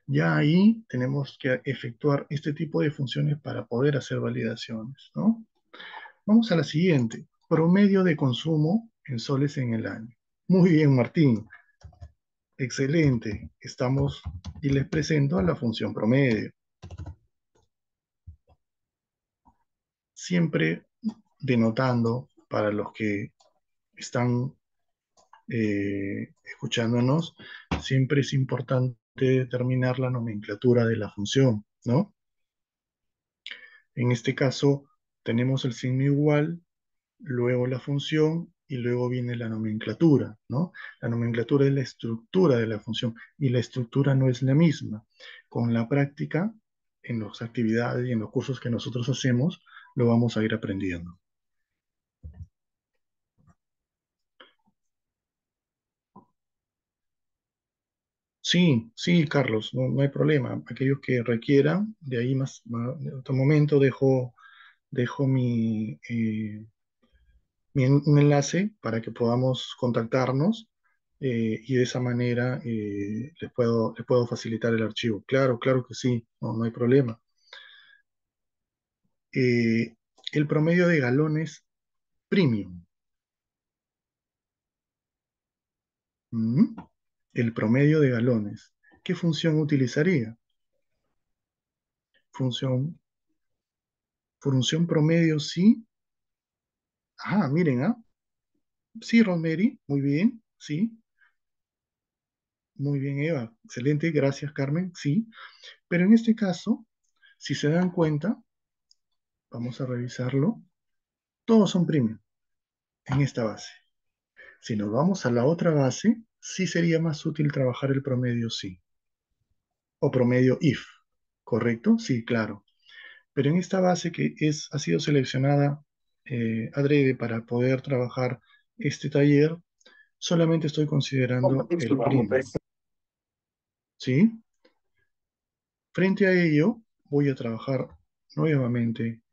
[SPEAKER 1] Ya ahí tenemos que efectuar este tipo de funciones para poder hacer validaciones, ¿no? Vamos a la siguiente. Promedio de consumo en soles en el año. Muy bien, Martín. Excelente. Estamos y les presento la función promedio. Siempre denotando para los que están escuchándonos, siempre es importante determinar la nomenclatura de la función, ¿no? En este caso, tenemos el signo igual, luego la función y luego viene la nomenclatura, ¿no? La nomenclatura es la estructura de la función y la estructura no es la misma. Con la práctica, en las actividades y en los cursos que nosotros hacemos, lo vamos a ir aprendiendo. Sí, sí, Carlos, no, no hay problema. Aquellos que requieran, de ahí en otro momento dejo un enlace para que podamos contactarnos y de esa manera les puedo facilitar el archivo. Claro, claro que sí, no, no hay problema. Eh, el promedio de galones premium. ¿Mm? El promedio de galones. ¿Qué función utilizaría? Función, función promedio, sí. Ah, miren, ¿ah? Sí, Rosemary, muy bien, sí. Muy bien, Eva. Excelente, gracias, Carmen. Sí, pero en este caso, si se dan cuenta, vamos a revisarlo. Todos son premium en esta base. Si nos vamos a la otra base, sí sería más útil trabajar el promedio sí. O promedio if. ¿Correcto? Sí, claro. Pero en esta base ha sido seleccionada adrede para poder trabajar este taller, solamente estoy considerando el premium. ¿Sí? Frente a ello, voy a trabajar nuevamente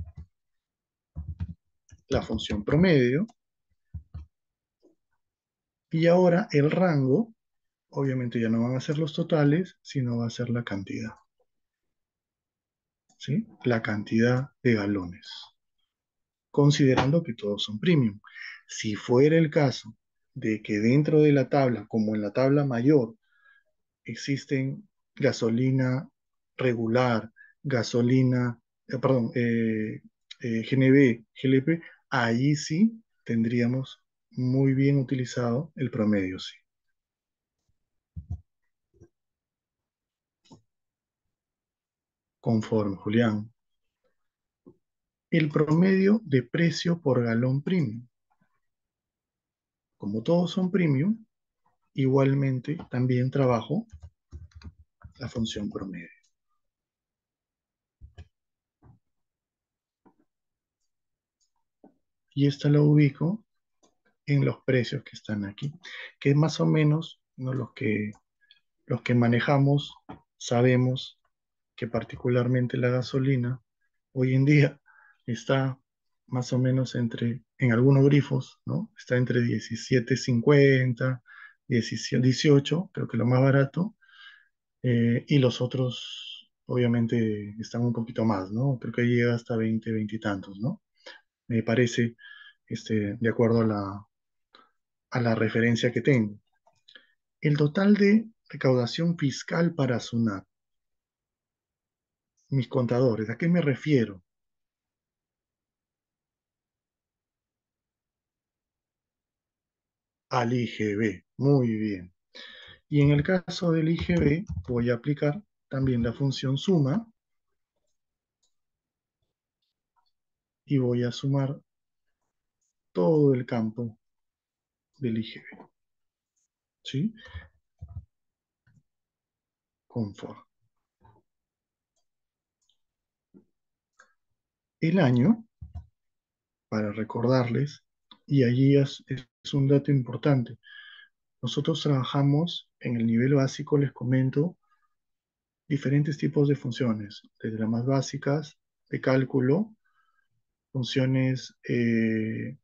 [SPEAKER 1] la función promedio y ahora el rango, obviamente ya no van a ser los totales, sino va a ser la cantidad, ¿sí? La cantidad de galones, considerando que todos son premium. Si fuera el caso de que dentro de la tabla, como en la tabla mayor, existen gasolina regular, gasolina, perdón, GNB, GLP, ahí sí tendríamos muy bien utilizado el promedio, sí. Conforme, Julián. El promedio de precio por galón premium. Como todos son premium, igualmente también trabajo la función promedio. y esta la ubico en los precios que están aquí, que más o menos, ¿no? Los que manejamos sabemos que particularmente la gasolina hoy en día está más o menos en algunos grifos, ¿no? Está entre 17.50, 18, creo que lo más barato, y los otros obviamente están un poquito más, ¿no? Creo que llega hasta 20, 20 y tantos, ¿no? Me parece, de acuerdo a la referencia que tengo. El total de recaudación fiscal para SUNAT, mis contadores, ¿a qué me refiero? Al IGB. Muy bien. Y en el caso del IGB, voy a aplicar también la función suma y voy a sumar todo el campo del IGB. ¿Sí? Confort. El año, para recordarles, y allí es un dato importante. Nosotros trabajamos en el nivel básico, les comento, diferentes tipos de funciones, desde las más básicas de cálculo, funciones de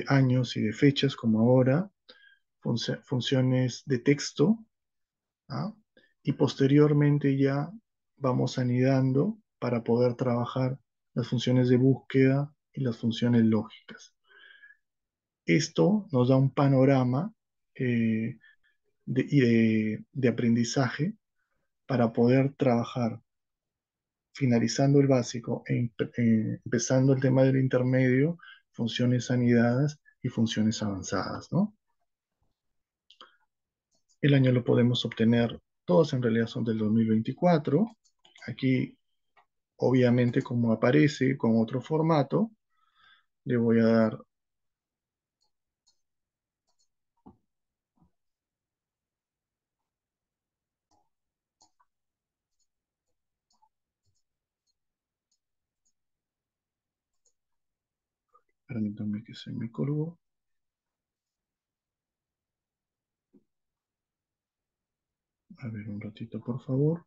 [SPEAKER 1] años y de fechas como ahora, funciones de texto, ¿ah? Y posteriormente ya vamos anidando para poder trabajar las funciones de búsqueda y las funciones lógicas. Esto nos da un panorama de aprendizaje para poder trabajar finalizando el básico empezando el tema del intermedio, funciones anidadas y funciones avanzadas, ¿no? El año lo podemos obtener, todos en realidad son del 2024. Aquí, obviamente, como aparece con otro formato, le voy a dar, permítanme que se me colgó, a ver un ratito por favor.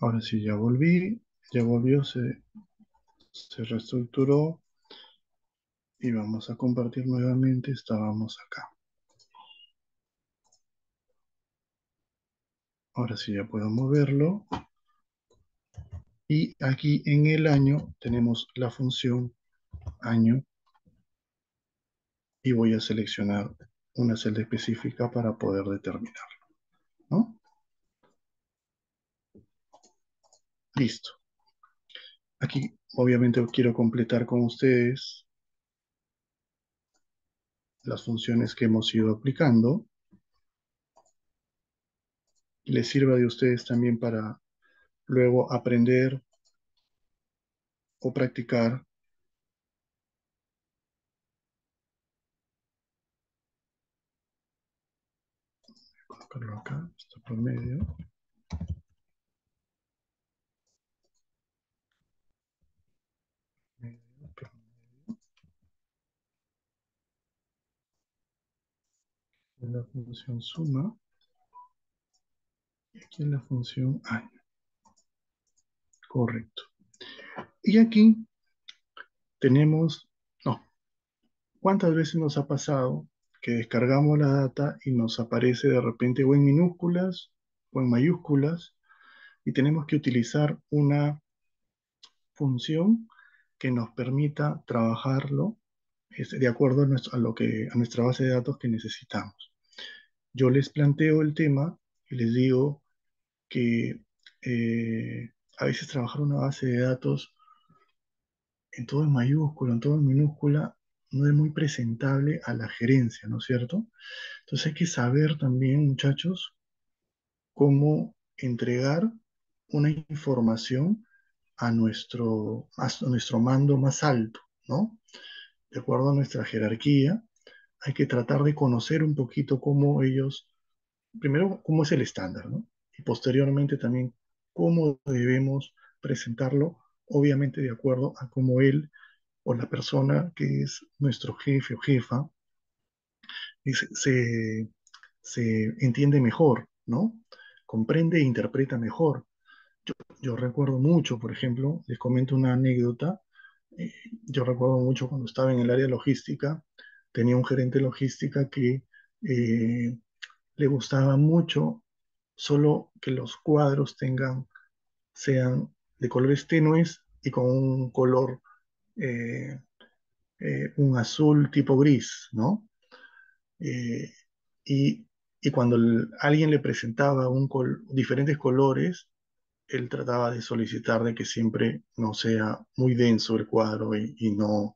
[SPEAKER 1] Ahora sí, ya volvió, se reestructuró y vamos a compartir nuevamente, estábamos acá. Ahora sí ya puedo moverlo. Y aquí en el año tenemos la función año y voy a seleccionar una celda específica para poder determinarlo, ¿no? Listo. Aquí obviamente quiero completar con ustedes las funciones que hemos ido aplicando y les sirva de ustedes también para luego aprender o practicar. Colocarlo acá, está por medio. En la función suma y aquí en la función año. Correcto. Y aquí tenemos, no, ¿cuántas veces nos ha pasado que descargamos la data y nos aparece de repente o en minúsculas o en mayúsculas y tenemos que utilizar una función que nos permita trabajarlo de acuerdo a nuestra base de datos que necesitamos? Yo les planteo el tema y les digo que a veces trabajar una base de datos en todo en mayúscula, en todo en minúscula, no es muy presentable a la gerencia, ¿no es cierto? Entonces hay que saber también, muchachos, cómo entregar una información a nuestro mando más alto, ¿no? De acuerdo a nuestra jerarquía, hay que tratar de conocer un poquito cómo ellos, primero, cómo es el estándar, ¿no? Y posteriormente también cómo debemos presentarlo, obviamente de acuerdo a cómo él o la persona que es nuestro jefe o jefa y se entiende mejor, ¿no? Comprende e interpreta mejor. Yo recuerdo mucho, por ejemplo, les comento una anécdota. eh, yo recuerdo mucho cuando estaba en el área logística, tenía un gerente logística que le gustaba mucho solo que los cuadros sean de colores tenues y con un color, eh, un azul tipo gris, ¿no? Eh, y, y cuando alguien le presentaba diferentes colores, él trataba de solicitar de que siempre no sea muy denso el cuadro y no,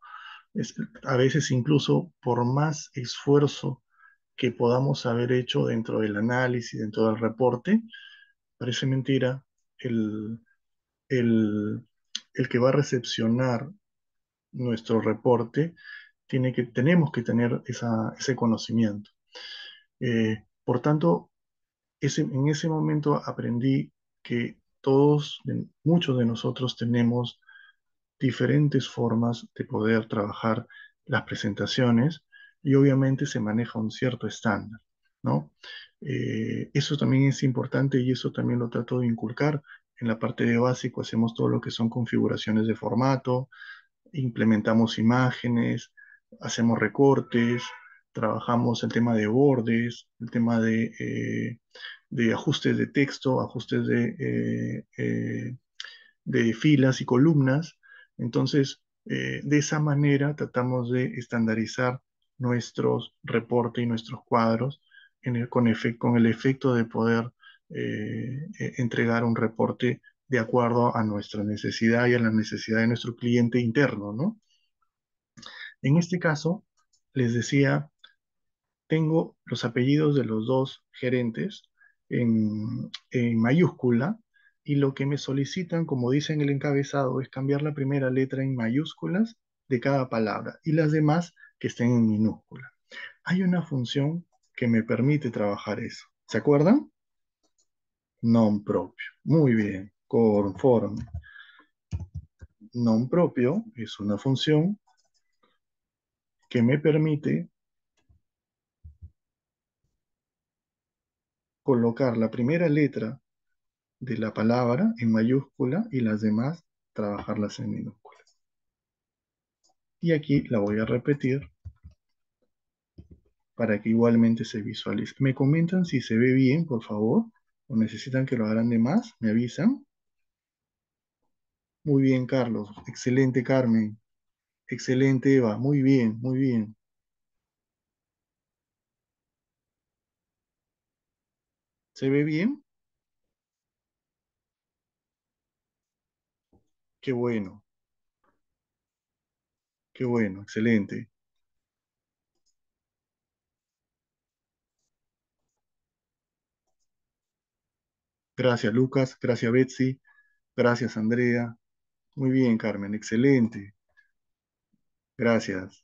[SPEAKER 1] a veces incluso por más esfuerzo que podamos haber hecho dentro del análisis, dentro del reporte, parece mentira, el, el, el que va a recepcionar nuestro reporte tenemos que tener ese conocimiento. Por tanto, en ese momento aprendí que muchos de nosotros tenemos diferentes formas de poder trabajar las presentaciones y obviamente se maneja un cierto estándar, ¿no? Eso también es importante y eso también lo trato de inculcar. En la parte de básico hacemos todo lo que son configuraciones de formato, implementamos imágenes, hacemos recortes, trabajamos el tema de bordes, el tema de ajustes de texto, ajustes de filas y columnas. Entonces, de esa manera tratamos de estandarizar nuestros reportes y nuestros cuadros con el efecto de poder entregar un reporte de acuerdo a nuestra necesidad y a la necesidad de nuestro cliente interno, ¿no? En este caso, les decía, tengo los apellidos de los dos gerentes en mayúscula y lo que me solicitan, como dice en el encabezado, es cambiar la primera letra en mayúsculas de cada palabra y las demás que estén en minúscula. Hay una función que me permite trabajar eso. ¿Se acuerdan? Non propio. Muy bien. Conforme. Non propio es una función que me permite colocar la primera letra de la palabra en mayúscula y las demás trabajarlas en minúscula. Y aquí la voy a repetir para que igualmente se visualice. ¿Me comentan si se ve bien, por favor? ¿O necesitan que lo hagan de más? ¿Me avisan? Muy bien, Carlos. Excelente, Carmen. Excelente, Eva. Muy bien, muy bien. ¿Se ve bien? Qué bueno, qué bueno, excelente. Gracias, Lucas. Gracias, Betsy. Gracias, Andrea. Muy bien, Carmen. Excelente. Gracias.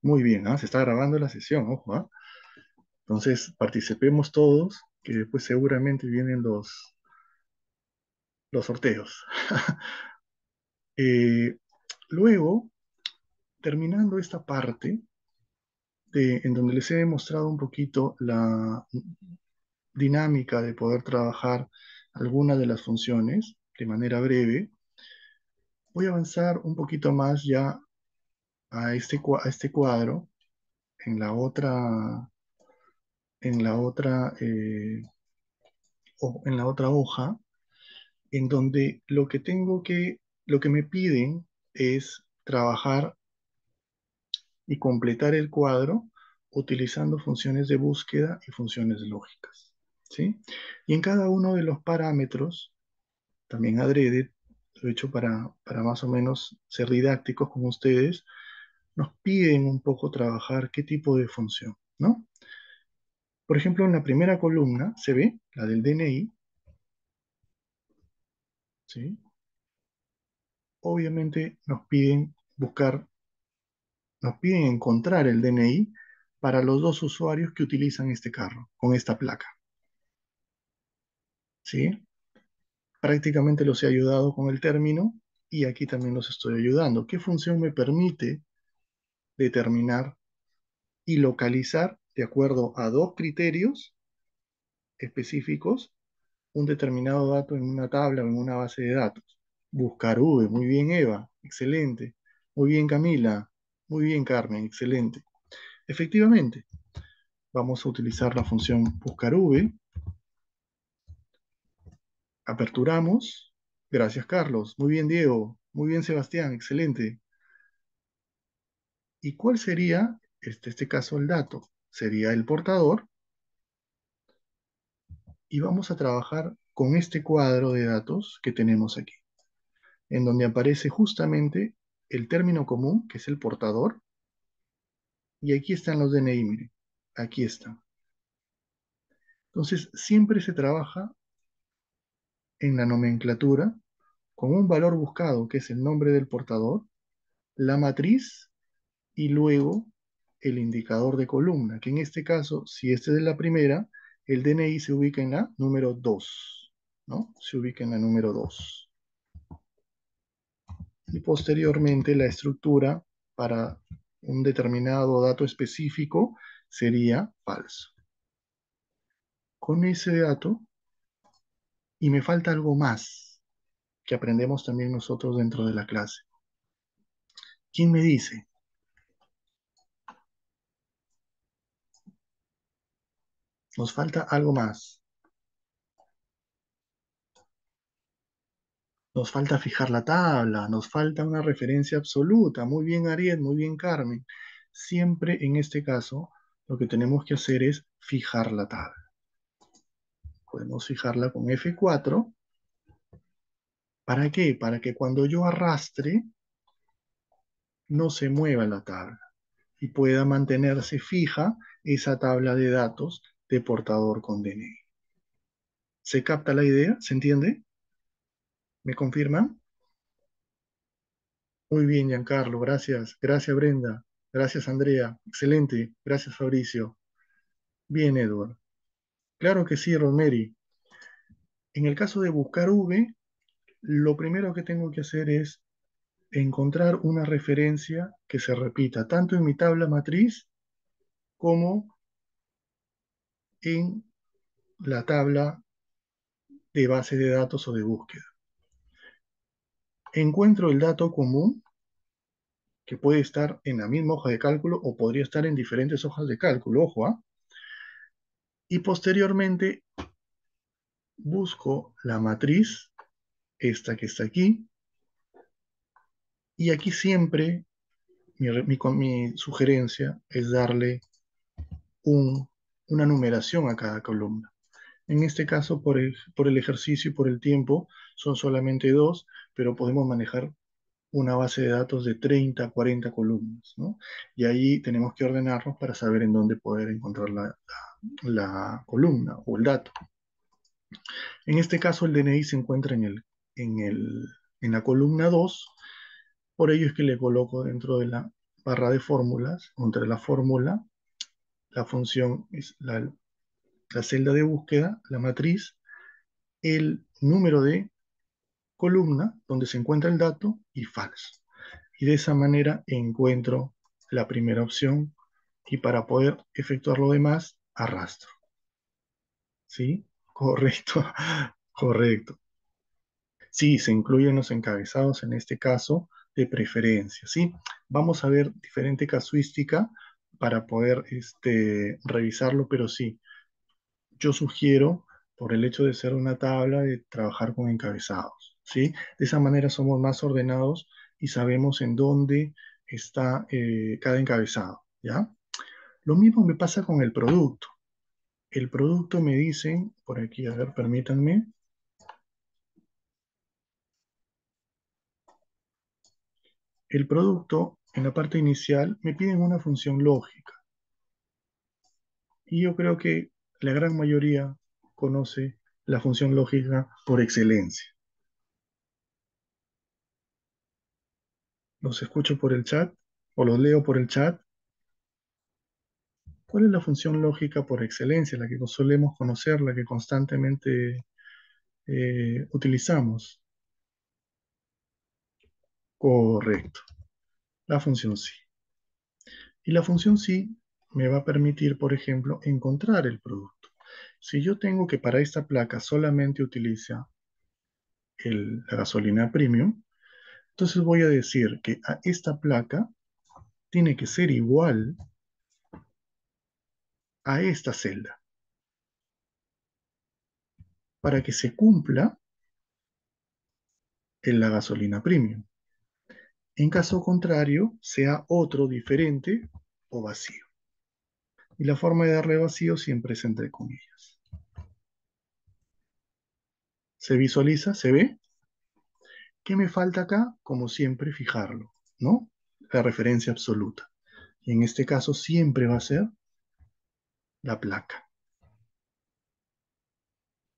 [SPEAKER 1] Muy bien, ¿ah? Se está grabando la sesión, ojo, ¿ah? Entonces, participemos todos, que después seguramente vienen los sorteos. Eh, luego, terminando esta parte, en donde les he demostrado un poquito la dinámica de poder trabajar algunas de las funciones de manera breve, voy a avanzar un poquito más ya a este cuadro en en la otra, en la otra hoja en donde lo que me piden es trabajar y completar el cuadro utilizando funciones de búsqueda y funciones lógicas, ¿sí? Y en cada uno de los parámetros, también adrede, lo he hecho para más o menos ser didácticos con ustedes, nos piden un poco trabajar qué tipo de función, ¿no? Por ejemplo, en la primera columna se ve la del DNI, ¿sí? Obviamente nos piden encontrar el DNI para los dos usuarios que utilizan este carro, con esta placa, ¿sí? Prácticamente los he ayudado con el término y aquí también los estoy ayudando. ¿Qué función me permite determinar y localizar, de acuerdo a dos criterios específicos, un determinado dato en una tabla o en una base de datos? Buscar V, muy bien Eva, excelente. Muy bien Camila, muy bien Carmen, excelente. Efectivamente, vamos a utilizar la función buscar V, aperturamos. Gracias Carlos, muy bien Diego, muy bien Sebastián, excelente. ¿Y cuál sería, este caso, el dato? Sería el portador y vamos a trabajar con este cuadro de datos que tenemos aquí, en donde aparece justamente el término común, que es el portador, y aquí están los DNI, miren, aquí están. Entonces, siempre se trabaja en la nomenclatura con un valor buscado, que es el nombre del portador, la matriz y luego el indicador de columna, que en este caso, si este es de la primera, el DNI se ubica en la número 2, ¿no? Se ubica en la número 2. Y posteriormente la estructura para un determinado dato específico sería falso. Con ese dato, y me falta algo más que aprendemos también nosotros dentro de la clase. ¿Quién me dice? Nos falta algo más. Nos falta fijar la tabla, nos falta una referencia absoluta. Muy bien, Ariel, muy bien, Carmen. Siempre en este caso, lo que tenemos que hacer es fijar la tabla. Podemos fijarla con F4. ¿Para qué? Para que cuando yo arrastre, no se mueva la tabla y pueda mantenerse fija esa tabla de datos de portador con DNI. ¿Se capta la idea? ¿Se entiende? ¿Me confirman? Muy bien, Giancarlo, gracias. Gracias, Brenda. Gracias, Andrea. Excelente. Gracias, Fabricio. Bien, Edward. Claro que sí, Rosemary. En el caso de buscar V, lo primero que tengo que hacer es encontrar una referencia que se repita tanto en mi tabla matriz como en la tabla de base de datos o de búsqueda. Encuentro el dato común que puede estar en la misma hoja de cálculo o podría estar en diferentes hojas de cálculo, ojo, ¿ah? Y posteriormente busco la matriz, esta que está aquí, y aquí siempre mi sugerencia es darle una numeración a cada columna. En este caso, por el ejercicio y por el tiempo, son solamente dos, pero podemos manejar una base de datos de 30, 40 columnas, ¿no? Y ahí tenemos que ordenarnos para saber en dónde poder encontrar la columna o el dato. En este caso, el DNI se encuentra en el, en la columna 2. Por ello es que le coloco dentro de la barra de fórmulas, entre la fórmula, la función es la celda de búsqueda, la matriz, el número de columna donde se encuentra el dato y falso. Y de esa manera encuentro la primera opción y para poder efectuar lo demás, arrastro. ¿Sí? Correcto, correcto. Sí, se incluyen los encabezados en este caso de preferencia, ¿sí? Vamos a ver diferente casuística para poder revisarlo, pero sí, yo sugiero, por el hecho de ser una tabla, de trabajar con encabezados, ¿sí? De esa manera somos más ordenados y sabemos en dónde está cada encabezado, ¿ya? Lo mismo me pasa con el producto. El producto me dicen, por aquí, a ver, permítanme, el producto en la parte inicial me piden una función lógica. Y yo creo que la gran mayoría conoce la función lógica por excelencia. Los escucho por el chat o los leo por el chat. ¿Cuál es la función lógica por excelencia, la que solemos conocer, la que constantemente utilizamos? Correcto, la función sí. Y la función sí me va a permitir, por ejemplo, encontrar el producto. Si yo tengo que para esta placa solamente utiliza la gasolina premium, entonces voy a decir que a esta placa tiene que ser igual a esta celda para que se cumpla en la gasolina premium. En caso contrario, sea otro diferente o vacío. Y la forma de darle vacío siempre es entre comillas. ¿Se visualiza? ¿Se ve? ¿Qué me falta acá? Como siempre, fijarlo, ¿no? La referencia absoluta. Y en este caso siempre va a ser la placa.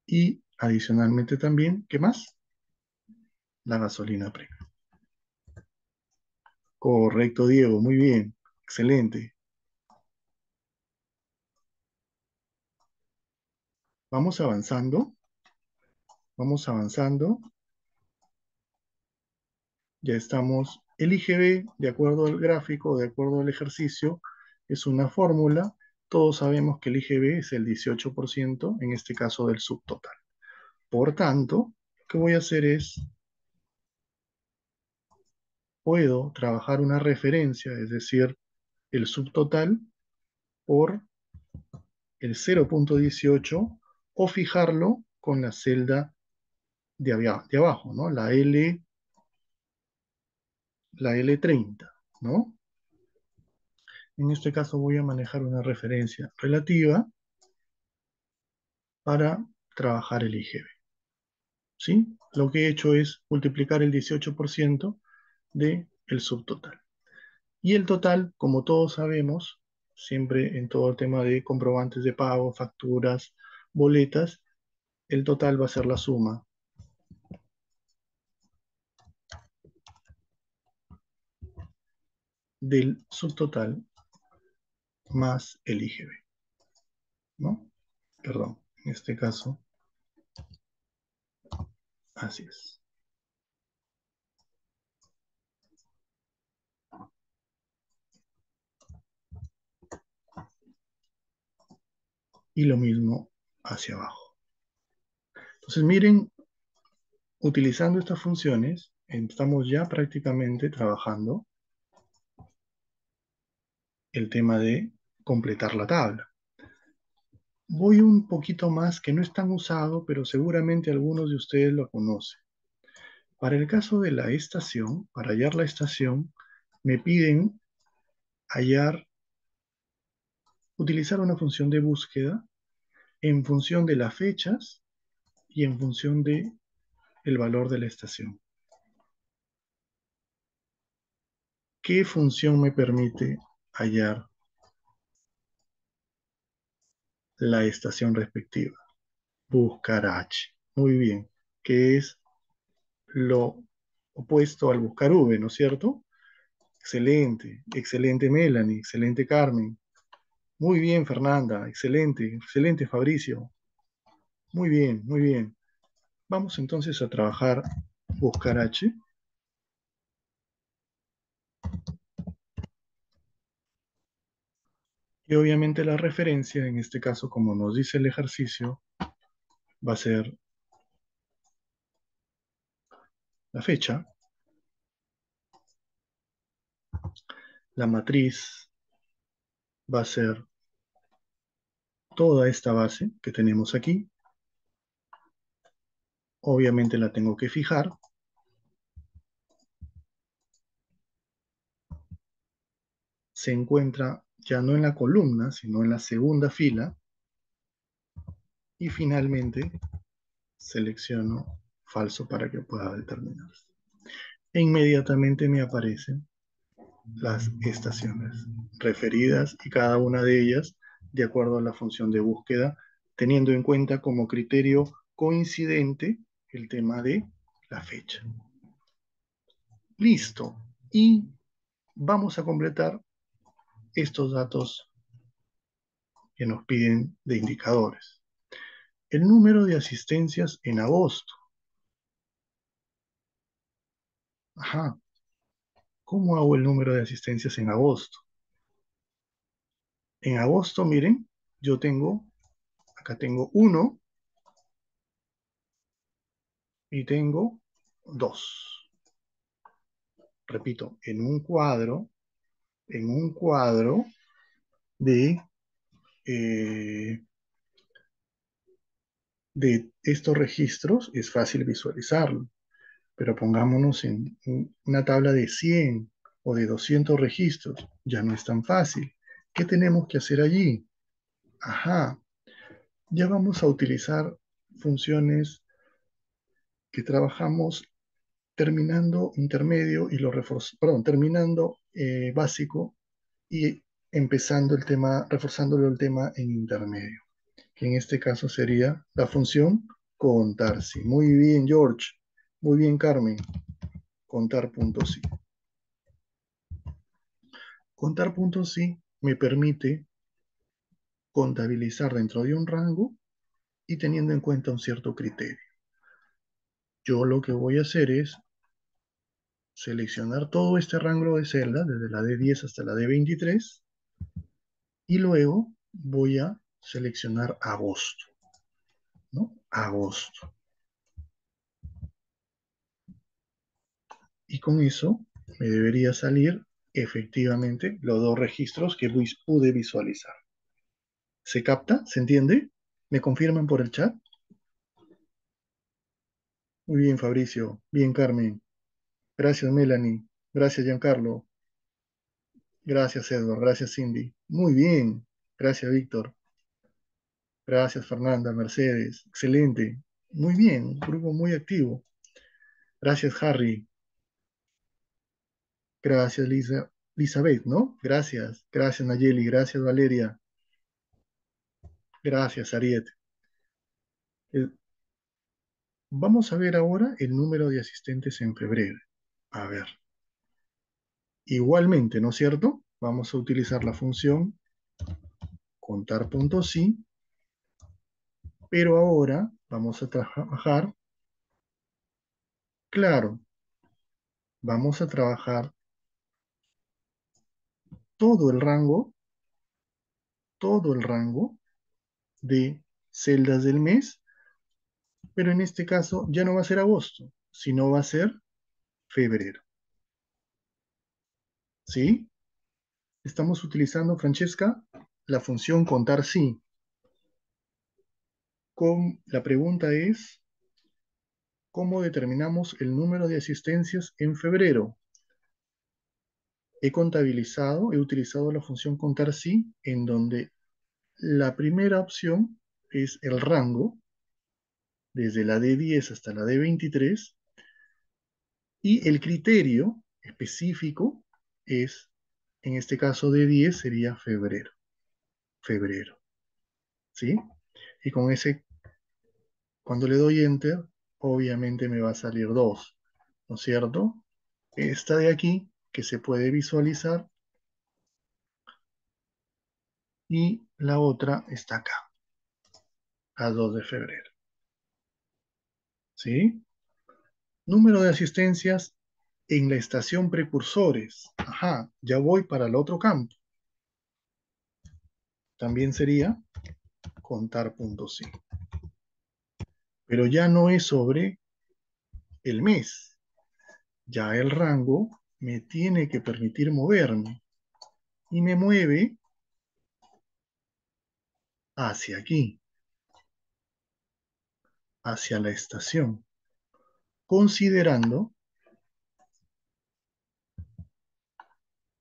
[SPEAKER 1] Y adicionalmente también, ¿qué más? La gasolina premium. Correcto, Diego, muy bien. Excelente. Vamos avanzando, vamos avanzando. Ya estamos. El IGB, de acuerdo al gráfico, de acuerdo al ejercicio, es una fórmula. Todos sabemos que el IGB es el 18%, en este caso del subtotal. Por tanto, lo que voy a hacer es, puedo trabajar una referencia, es decir, el subtotal por el 0,18 o fijarlo con la celda de abajo, ¿no? La L30, ¿no? En este caso voy a manejar una referencia relativa para trabajar el IGB, ¿sí? Lo que he hecho es multiplicar el 18% del subtotal. Y el total, como todos sabemos, siempre en todo el tema de comprobantes de pago, facturas, boletas, el total va a ser la suma del subtotal más el IGB, ¿no? Perdón, en este caso, así es. Y lo mismo hacia abajo. Entonces, miren, utilizando estas funciones, estamos ya prácticamente trabajando el tema de completar la tabla. Voy un poquito más que no es tan usado, pero seguramente algunos de ustedes lo conocen. Para el caso de la estación, para hallar la estación, me piden hallar, utilizar una función de búsqueda en función de las fechas y en función de el valor de la estación. ¿Qué función me permite hallar la estación respectiva? Buscar H. Muy bien, que es lo opuesto al buscar V, ¿no es cierto? Excelente, excelente Melanie, excelente Carmen. Muy bien Fernanda, excelente, excelente Fabricio. Muy bien, muy bien. Vamos entonces a trabajar buscar H. Y obviamente la referencia, en este caso, como nos dice el ejercicio, va a ser la fecha, la matriz va a ser toda esta base que tenemos aquí. Obviamente la tengo que fijar. Se encuentra ya no en la columna, sino en la segunda fila, y finalmente selecciono falso para que pueda determinarse. E inmediatamente me aparecen las estaciones referidas y cada una de ellas de acuerdo a la función de búsqueda, teniendo en cuenta como criterio coincidente el tema de la fecha. Listo. Y vamos a completar estos datos que nos piden de indicadores. El número de asistencias en agosto. Ajá. ¿Cómo hago el número de asistencias en agosto? En agosto, miren, yo tengo, acá tengo 1 y tengo 2. Repito, en un cuadro eh, de estos registros es fácil visualizarlo, pero pongámonos en una tabla de 100 o de 200 registros, ya no es tan fácil. ¿Qué tenemos que hacer allí? Ajá, ya vamos a utilizar funciones que trabajamos terminando intermedio y terminando básico y empezando el tema, reforzándolo el tema en intermedio, que en este caso sería la función contar sí. Muy bien, George. Muy bien, Carmen. Contar puntos sí. Contar puntos sí me permite contabilizar dentro de un rango y teniendo en cuenta un cierto criterio. Yo lo que voy a hacer es seleccionar todo este rango de celdas, desde la D10 hasta la D23, y luego voy a seleccionar agosto, ¿no? Agosto. Y con eso me debería salir efectivamente los dos registros que pude visualizar. ¿Se capta? ¿Se entiende? ¿Me confirman por el chat? Muy bien, Fabricio. Bien, Carmen. Gracias, Melanie. Gracias, Giancarlo. Gracias, Edward. Gracias, Cindy. Muy bien. Gracias, Víctor. Gracias, Fernanda, Mercedes. Excelente. Muy bien. Un grupo muy activo. Gracias, Harry. Gracias, Lisa. Elizabeth, ¿no? Gracias. Gracias, Nayeli. Gracias, Valeria. Gracias, Ariet. Eh, Vamos a ver ahora el número de asistentes en febrero. A ver. Igualmente, ¿no es cierto? Vamos a utilizar la función contar puntos sí, pero ahora vamos a trabajar, claro, vamos a trabajar todo el rango, todo el rango de celdas del mes, pero en este caso ya no va a ser agosto, sino va a ser febrero. ¿Sí? Estamos utilizando, Francesca, la función contar sí. La pregunta es, ¿cómo determinamos el número de asistencias en febrero? He utilizado la función contar sí, en donde la primera opción es el rango, desde la D10 hasta la D23, y el criterio específico es, en este caso D10 sería febrero, febrero, ¿sí? Y con ese, cuando le doy Enter, obviamente me va a salir 2, ¿no es cierto? Esta de aquí, que se puede visualizar, y la otra está acá, a 2 de febrero, ¿sí? Número de asistencias en la estación precursores. Ajá, ya voy para el otro campo. También sería contar puntos sí. Pero ya no es sobre el mes. Ya el rango me tiene que permitir moverme. Y me mueve hacia aquí, hacia la estación. Considerando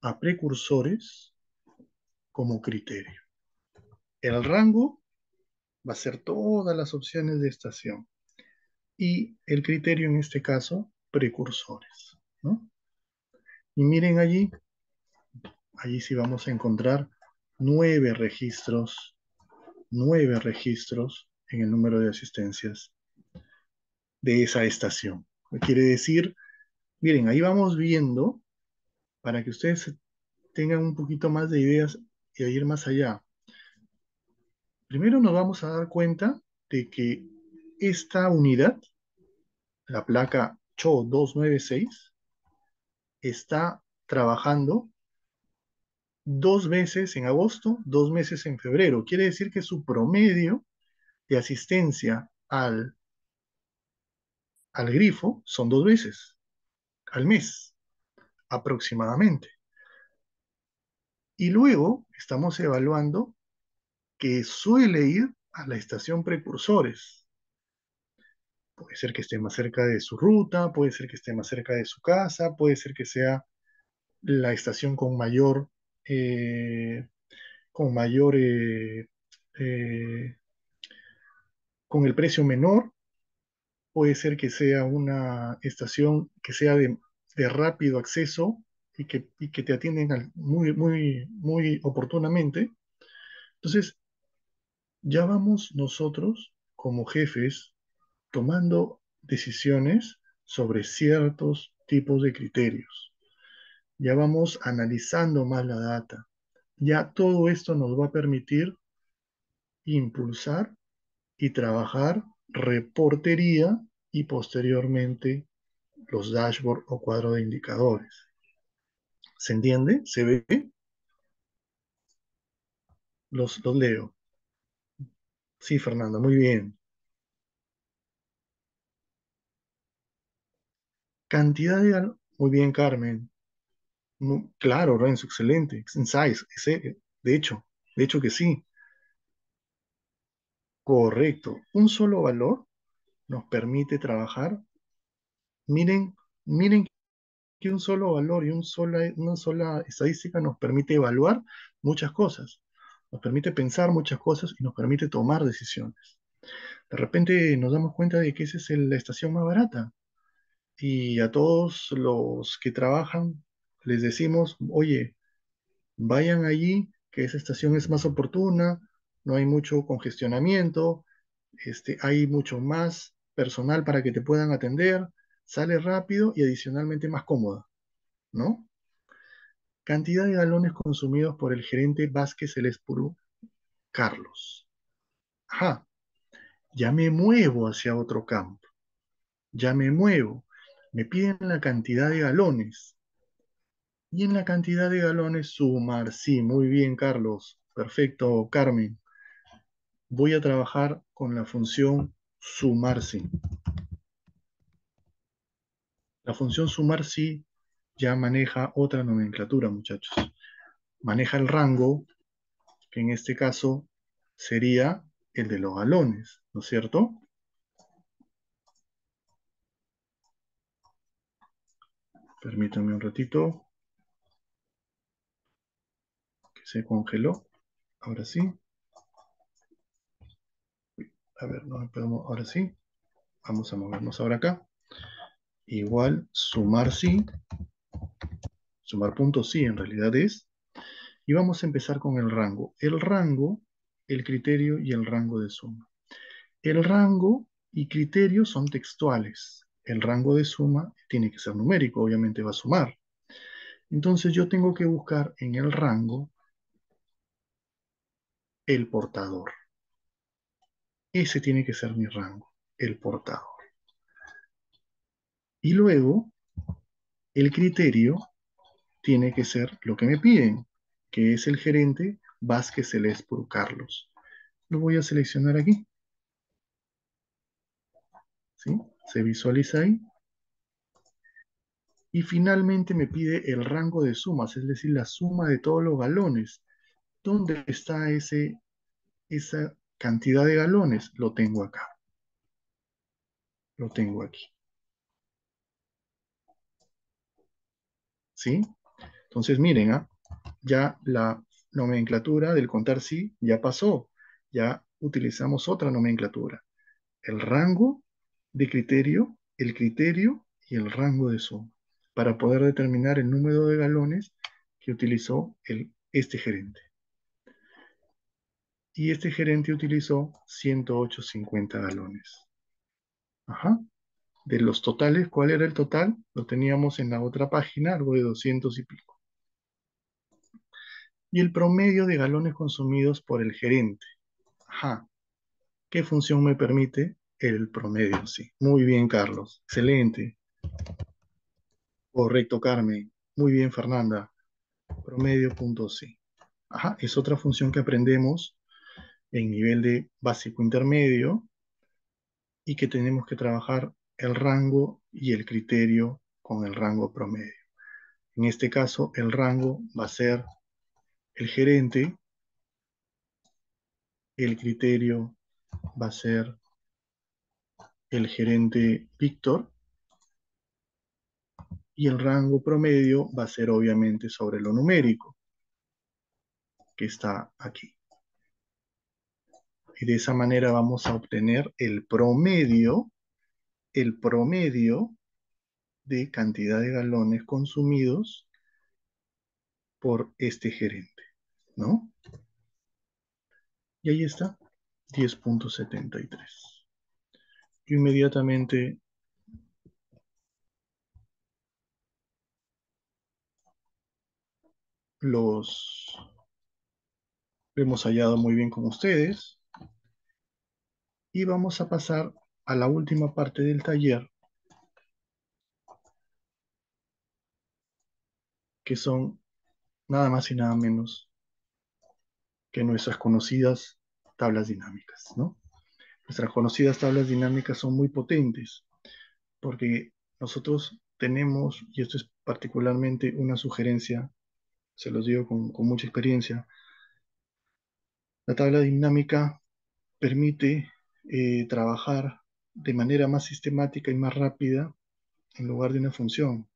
[SPEAKER 1] a precursores como criterio. El rango va a ser todas las opciones de estación y el criterio en este caso, precursores, ¿no? Y miren allí sí vamos a encontrar nueve registros, nueve registros en el número de asistencias de esa estación. Quiere decir, miren, ahí vamos viendo para que ustedes tengan un poquito más de ideas y a ir más allá. Primero nos vamos a dar cuenta de que esta unidad, la placa CHO 296, está trabajando 2 veces en agosto, 2 meses en febrero. Quiere decir que su promedio de asistencia al grifo son 2 veces al mes, aproximadamente. Y luego estamos evaluando que suele ir a la estación precursores. Puede ser que esté más cerca de su ruta, puede ser que esté más cerca de su casa, puede ser que sea la estación eh, con mayor, eh, con el precio menor, puede ser que sea una estación que sea de rápido acceso y que te atienden muy, muy, muy oportunamente. Entonces, ya vamos nosotros como jefes tomando decisiones sobre ciertos tipos de criterios. Ya vamos analizando más la data. Ya todo esto nos va a permitir impulsar y trabajar reportería y posteriormente los dashboard o cuadro de indicadores. ¿Se entiende? ¿Se ve? Los leo. Sí, Fernanda, muy bien. Cantidad de... Muy bien, Carmen. Claro, Renzo, excelente. Insights, de hecho que sí. Correcto. Un solo valor nos permite trabajar. Miren, miren que un solo valor y una sola estadística nos permite evaluar muchas cosas. Nos permite pensar muchas cosas y nos permite tomar decisiones. De repente nos damos cuenta de que esa es la estación más barata. Y a todos los que trabajan les decimos, oye, vayan allí, que esa estación es más oportuna, no hay mucho congestionamiento, hay mucho más personal para que te puedan atender, sale rápido y adicionalmente más cómoda, ¿no? Cantidad de galones consumidos por el gerente Vázquez Elespuru Carlos. Ajá, ya me muevo hacia otro campo, ya me muevo. Me piden la cantidad de galones. Y en la cantidad de galones sumar. Sí, muy bien, Carlos. Perfecto, Carmen. Voy a trabajar con la función sumar sí. La función sumar sí ya maneja otra nomenclatura, muchachos. Maneja el rango, que en este caso sería el de los galones, ¿no es cierto? Permítanme un ratito, que se congeló. Ahora sí. A ver, no podemos. Ahora sí. Vamos a movernos ahora acá. Igual, sumar sí. Sumar puntos sí, en realidad es. Y vamos a empezar con el rango. El rango, el criterio y el rango de suma. El rango y criterio son textuales. El rango de suma tiene que ser numérico, obviamente va a sumar. Entonces yo tengo que buscar en el rango el portador. Ese tiene que ser mi rango, el portador. Y luego el criterio tiene que ser lo que me piden, que es el gerente Vázquez Celeste Carlos. Lo voy a seleccionar aquí, ¿sí? Se visualiza ahí. Y finalmente me pide el rango de sumas, es decir, la suma de todos los galones. ¿Dónde está esa cantidad de galones? Lo tengo acá, lo tengo aquí, ¿sí? Entonces miren, ya nomenclatura del contar sí ya pasó. Ya utilizamos otra nomenclatura. El rango de criterio, el criterio y el rango de suma para poder determinar el número de galones que utilizó este gerente. Y este gerente utilizó 108,50 galones. Ajá. De los totales, ¿cuál era el total? Lo teníamos en la otra página, algo de 200 y pico. Y el promedio de galones consumidos por el gerente. Ajá. ¿Qué función me permite? El promedio, sí. Muy bien, Carlos. Excelente. Correcto, Carmen. Muy bien, Fernanda. Promedio punto sí. Ajá. Es otra función que aprendemos en nivel de básico intermedio y que tenemos que trabajar el rango y el criterio con el rango promedio. En este caso, el rango va a ser el gerente, el criterio va a ser el gerente Víctor y el rango promedio va a ser obviamente sobre lo numérico que está aquí. Y de esa manera vamos a obtener el promedio de cantidad de galones consumidos por este gerente, ¿no? Y ahí está, 10,73. Yo inmediatamente los hemos hallado muy bien con ustedes y vamos a pasar a la última parte del taller, que son nada más y nada menos que nuestras conocidas tablas dinámicas, ¿no? Nuestras conocidas tablas dinámicas son muy potentes porque nosotros tenemos, y esto es particularmente una sugerencia, se los digo con mucha experiencia, la tabla dinámica permite trabajar de manera más sistemática y más rápida en lugar de una función.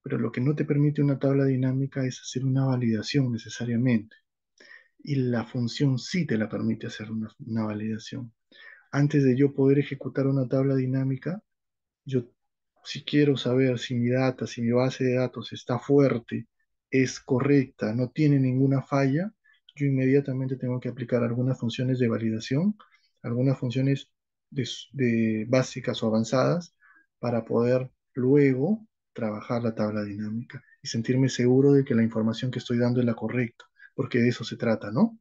[SPEAKER 1] Pero lo que no te permite una tabla dinámica es hacer una validación necesariamente. Y la función sí te la permite hacer una validación. Antes de yo poder ejecutar una tabla dinámica, yo si quiero saber si mi data, si mi base de datos está fuerte, es correcta, no tiene ninguna falla, yo inmediatamente tengo que aplicar algunas funciones de validación, algunas funciones de básicas o avanzadas para poder luego trabajar la tabla dinámica y sentirme seguro de que la información que estoy dando es la correcta, porque de eso se trata, ¿no?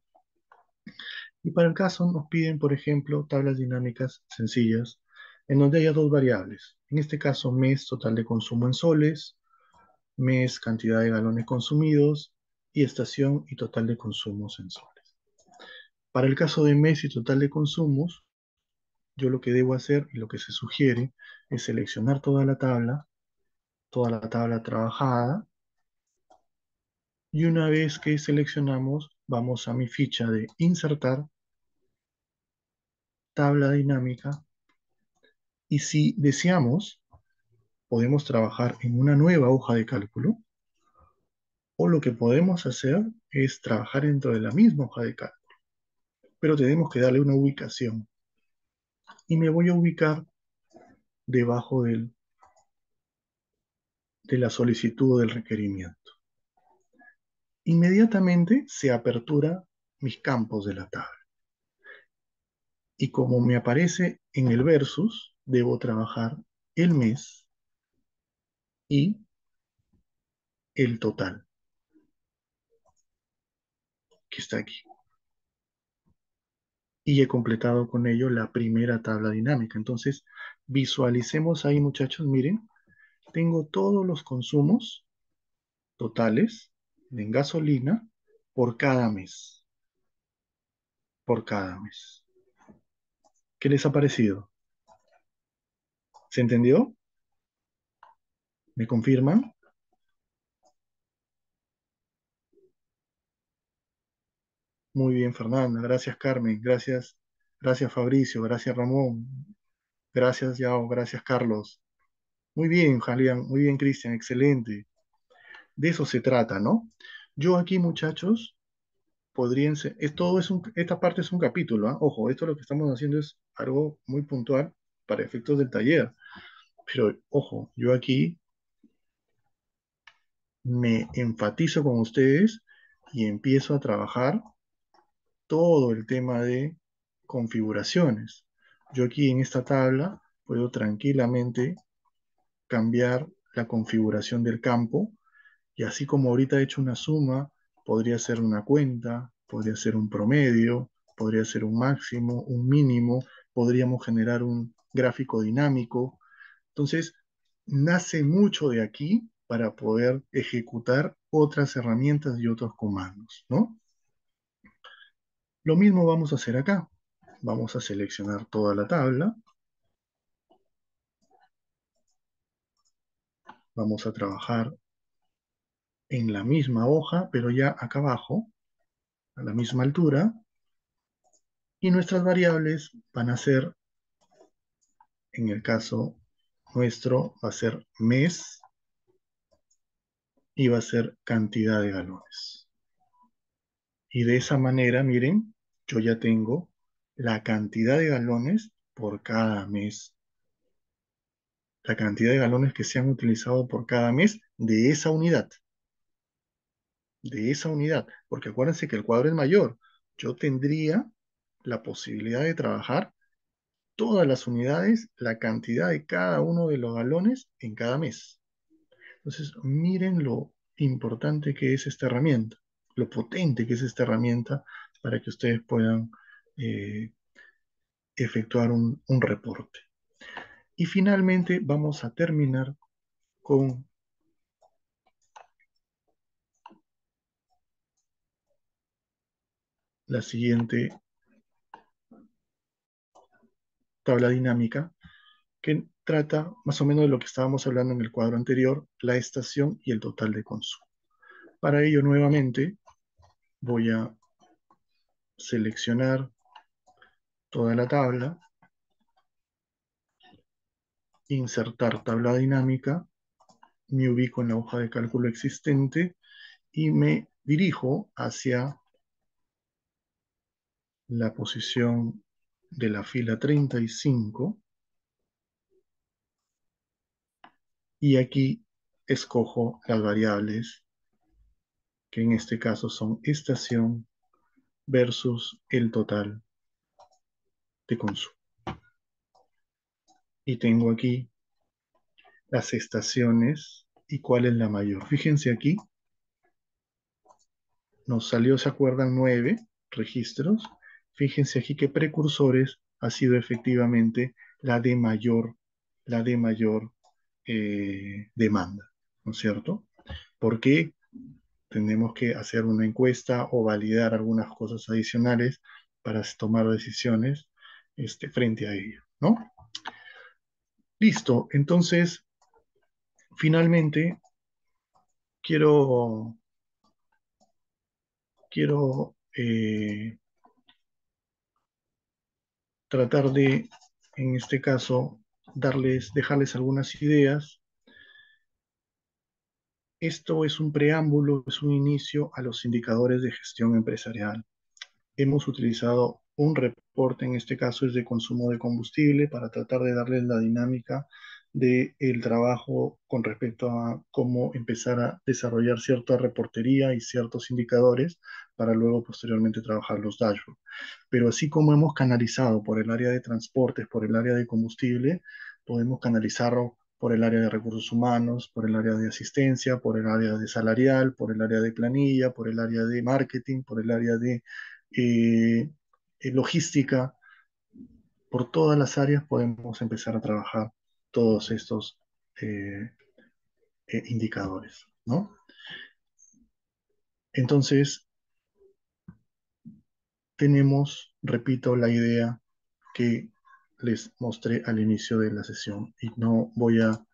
[SPEAKER 1] Y para el caso nos piden, por ejemplo, tablas dinámicas sencillas, en donde haya dos variables. En este caso, mes total de consumo en soles, mes cantidad de galones consumidos y estación y total de consumos en soles. Para el caso de mes y total de consumos, yo lo que debo hacer y lo que se sugiere es seleccionar toda la tabla trabajada, y una vez que seleccionamos, vamos a mi ficha de insertar tabla dinámica y si deseamos, podemos trabajar en una nueva hoja de cálculo o lo que podemos hacer es trabajar dentro de la misma hoja de cálculo, pero tenemos que darle una ubicación y me voy a ubicar debajo de la solicitud o del requerimiento. Inmediatamente se apertura mis campos de la tabla y como me aparece en el versus, debo trabajar el mes y el total que está aquí. Y he completado con ello la primera tabla dinámica. Entonces, visualicemos ahí, muchachos, miren, tengo todos los consumos totales en gasolina por cada mes, por cada mes. ¿Qué les ha parecido? ¿Se entendió? ¿Me confirman? Muy bien, Fernanda. Gracias, Carmen. Gracias, gracias, Fabricio. Gracias, Ramón. Gracias, Yao. Gracias, Carlos. Muy bien, Julián. Muy bien, Cristian. Excelente. De eso se trata, ¿no? Yo aquí, muchachos, todo esta parte es un capítulo, ¿ah? Ojo, esto lo que estamos haciendo es algo muy puntual para efectos del taller. Pero ojo, yo aquí me enfatizo con ustedes y empiezo a trabajar todo el tema de configuraciones. Yo aquí en esta tabla puedo tranquilamente cambiar la configuración del campo y así como ahorita he hecho una suma, podría ser una cuenta, podría ser un promedio, podría ser un máximo, un mínimo, podríamos generar un gráfico dinámico. Entonces, nace mucho de aquí para poder ejecutar otras herramientas y otros comandos, ¿no? Lo mismo vamos a hacer acá. Vamos a seleccionar toda la tabla. Vamos a trabajar en la misma hoja, pero ya acá abajo, a la misma altura. Y nuestras variables van a ser, en el caso nuestro, va a ser mes y va a ser cantidad de galones. Y de esa manera, miren, yo ya tengo la cantidad de galones por cada mes. La cantidad de galones que se han utilizado por cada mes de esa unidad. De esa unidad. Porque acuérdense que el cuadro es mayor. Yo tendría la posibilidad de trabajar todas las unidades, la cantidad de cada uno de los galones en cada mes. Entonces, miren lo importante que es esta herramienta, lo potente que es esta herramienta para que ustedes puedan eh, efectuar un reporte. Y finalmente vamos a terminar con la siguiente tabla dinámica que trata más o menos de lo que estábamos hablando en el cuadro anterior, la estación y el total de consumo. Para ello, nuevamente, voy a seleccionar toda la tabla, insertar tabla dinámica, me ubico en la hoja de cálculo existente y me dirijo hacia la posición de la fila 35 y aquí escojo las variables que en este caso son estación versus el total de consumo. Y tengo aquí las estaciones y cuál es la mayor. Fíjense aquí, nos salió, ¿se acuerdan? 9 registros. Fíjense aquí que precursores ha sido efectivamente la de mayor demanda, ¿no es cierto? Porque tenemos que hacer una encuesta o validar algunas cosas adicionales para tomar decisiones frente a ello, ¿no? Listo, entonces, finalmente, quiero, quiero tratar de, en este caso, dejarles algunas ideas. Esto es un preámbulo, es un inicio a los indicadores de gestión empresarial. Hemos utilizado un reporte, en este caso es de consumo de combustible, para tratar de darles la dinámica del trabajo con respecto a cómo empezar a desarrollar cierta reportería y ciertos indicadores para luego posteriormente trabajar los dashboards. Pero así como hemos canalizado por el área de transportes, por el área de combustible, podemos canalizarlo por el área de recursos humanos, por el área de asistencia, por el área de salarial, por el área de planilla, por el área de marketing, por el área de eh, logística. Por todas las áreas podemos empezar a trabajar todos estos eh, indicadores, ¿no? Entonces, tenemos, repito, la idea que les mostré al inicio de la sesión y no voy a...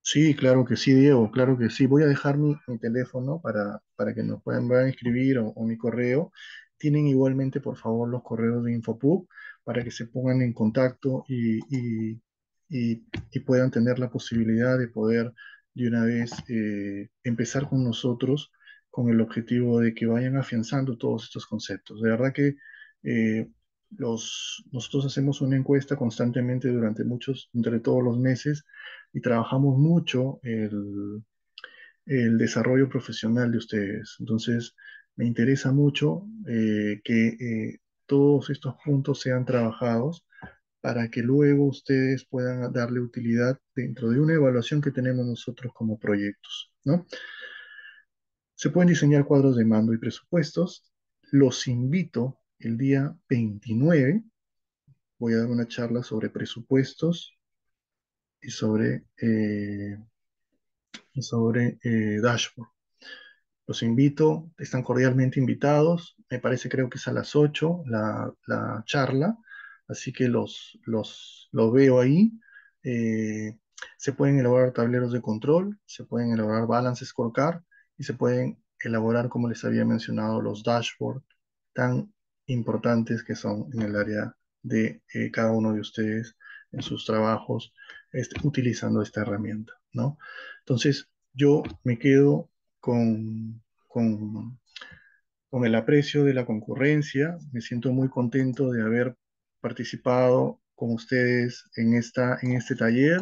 [SPEAKER 1] sí, claro que sí, Diego, claro que sí. Voy a dejar mi teléfono para que nos puedan escribir o mi correo. Tienen igualmente, por favor, los correos de Infopub para que se pongan en contacto y puedan tener la posibilidad de poder de una vez empezar con nosotros con el objetivo de que vayan afianzando todos estos conceptos. De verdad que eh, nosotros hacemos una encuesta constantemente entre todos los meses y trabajamos mucho el desarrollo profesional de ustedes. Entonces, me interesa mucho que todos estos puntos sean trabajados para que luego ustedes puedan darle utilidad dentro de una evaluación que tenemos nosotros como proyectos, ¿no? Se pueden diseñar cuadros de mando y presupuestos. Los invito el día 29. Voy a dar una charla sobre presupuestos y sobre dashboard. Los invito, están cordialmente invitados. Me parece, creo que es a las 8 la charla, así que los veo ahí. Eh, Se pueden elaborar tableros de control, se pueden elaborar balance scorecard y se pueden elaborar, como les había mencionado, los dashboards tan importantes que son en el área de cada uno de ustedes en sus trabajos utilizando esta herramienta, ¿no? Entonces, yo me quedo con, con el aprecio de la concurrencia. Me siento muy contento de haber participado con ustedes en este taller.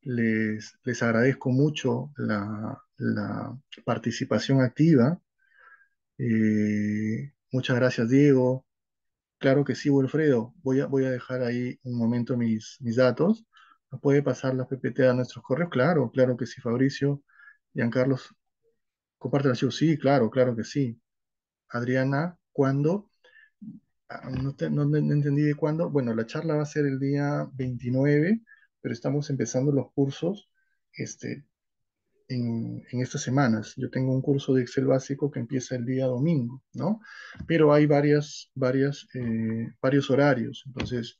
[SPEAKER 1] Les agradezco mucho la participación activa. Muchas gracias, Diego. Claro que sí, Wilfredo. Voy a dejar ahí un momento mis datos. ¿Nos puede pasar la PPT a nuestros correos? Claro, claro que sí, Fabricio. Giancarlos, comparte el archivo. Sí, claro, claro que sí. Adriana, ¿cuándo? No entendí de cuándo. Bueno, la charla va a ser el día 29, pero estamos empezando los cursos este, en estas semanas. Yo tengo un curso de Excel básico que empieza el día domingo, ¿no? Pero hay varios horarios. Entonces,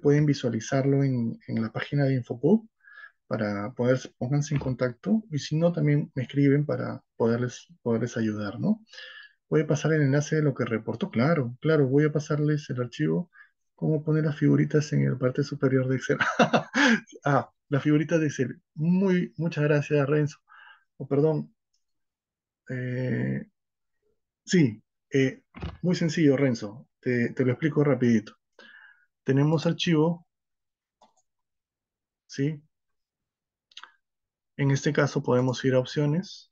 [SPEAKER 1] pueden visualizarlo en la página de Infopub para pónganse en contacto y si no, también me escriben para poderles ayudar, ¿no? Puede pasar el enlace de lo que reportó. Claro, claro, voy a pasarles el archivo, cómo poner las figuritas en la parte superior de Excel. Las figuritas de Excel. Muchas gracias, Renzo. Oh, perdón. eh, sí, muy sencillo, Renzo. Te lo explico rapidito. Tenemos archivo, ¿sí? En este caso podemos ir a opciones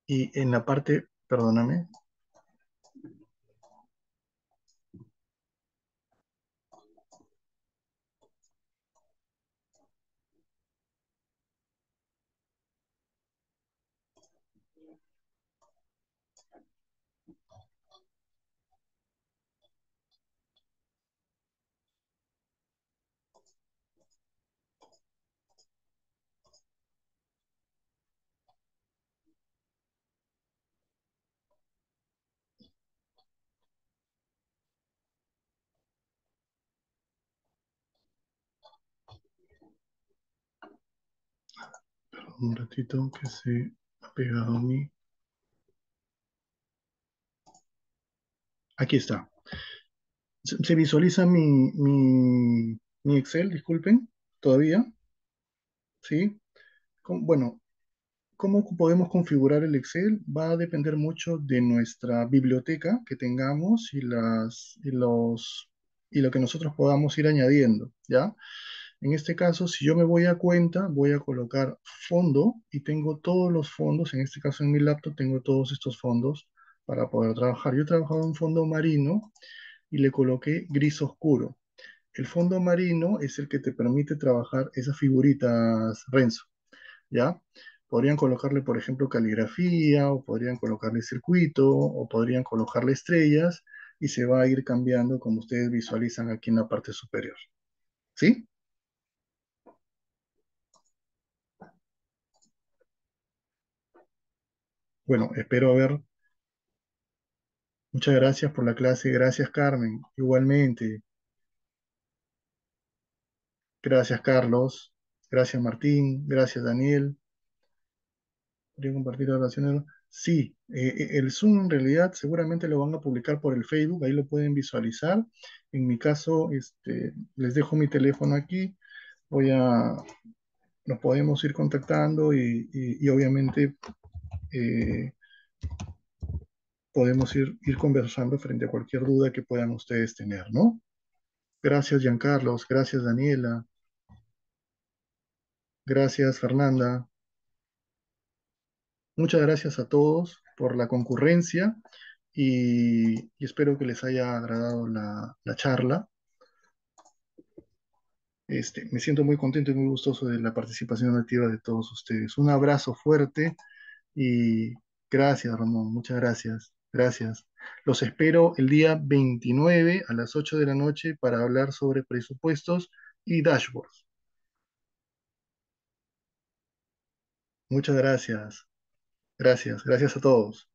[SPEAKER 1] y en la parte, perdóname, perdón, un ratito que se ha pegado mi... Aquí está. Se visualiza mi Excel, disculpen, todavía, ¿sí? Bueno, ¿cómo podemos configurar el Excel? Va a depender mucho de nuestra biblioteca que tengamos y lo que nosotros podamos ir añadiendo, ¿ya? En este caso, si yo me voy a cuenta, voy a colocar fondo y tengo todos los fondos, en este caso en mi laptop tengo todos estos fondos para poder trabajar. Yo he trabajado en fondo marino y le coloqué gris oscuro. El fondo marino es el que te permite trabajar esas figuritas, Renzo, ¿ya? Podrían colocarle, por ejemplo, caligrafía, o podrían colocarle circuito, o podrían colocarle estrellas, y se va a ir cambiando como ustedes visualizan aquí en la parte superior. ¿Sí? Bueno, espero haber. Muchas gracias por la clase. Gracias, Carmen. Igualmente. Gracias, Carlos. Gracias, Martín. Gracias, Daniel. ¿Podría compartir la oración? Sí, el Zoom en realidad seguramente lo van a publicar por el Facebook, ahí lo pueden visualizar. En mi caso, les dejo mi teléfono aquí. Voy a, nos podemos ir contactando y obviamente eh, podemos ir conversando frente a cualquier duda que puedan ustedes tener, ¿no? Gracias, Giancarlos. Gracias, Daniela. Gracias, Fernanda. Muchas gracias a todos por la concurrencia y espero que les haya agradado la charla. Me siento muy contento y muy gustoso de la participación activa de todos ustedes. Un abrazo fuerte y gracias, Ramón. Muchas gracias. Gracias. Los espero el día 29 a las 8 de la noche para hablar sobre presupuestos y dashboards. Muchas gracias. Gracias. Gracias a todos.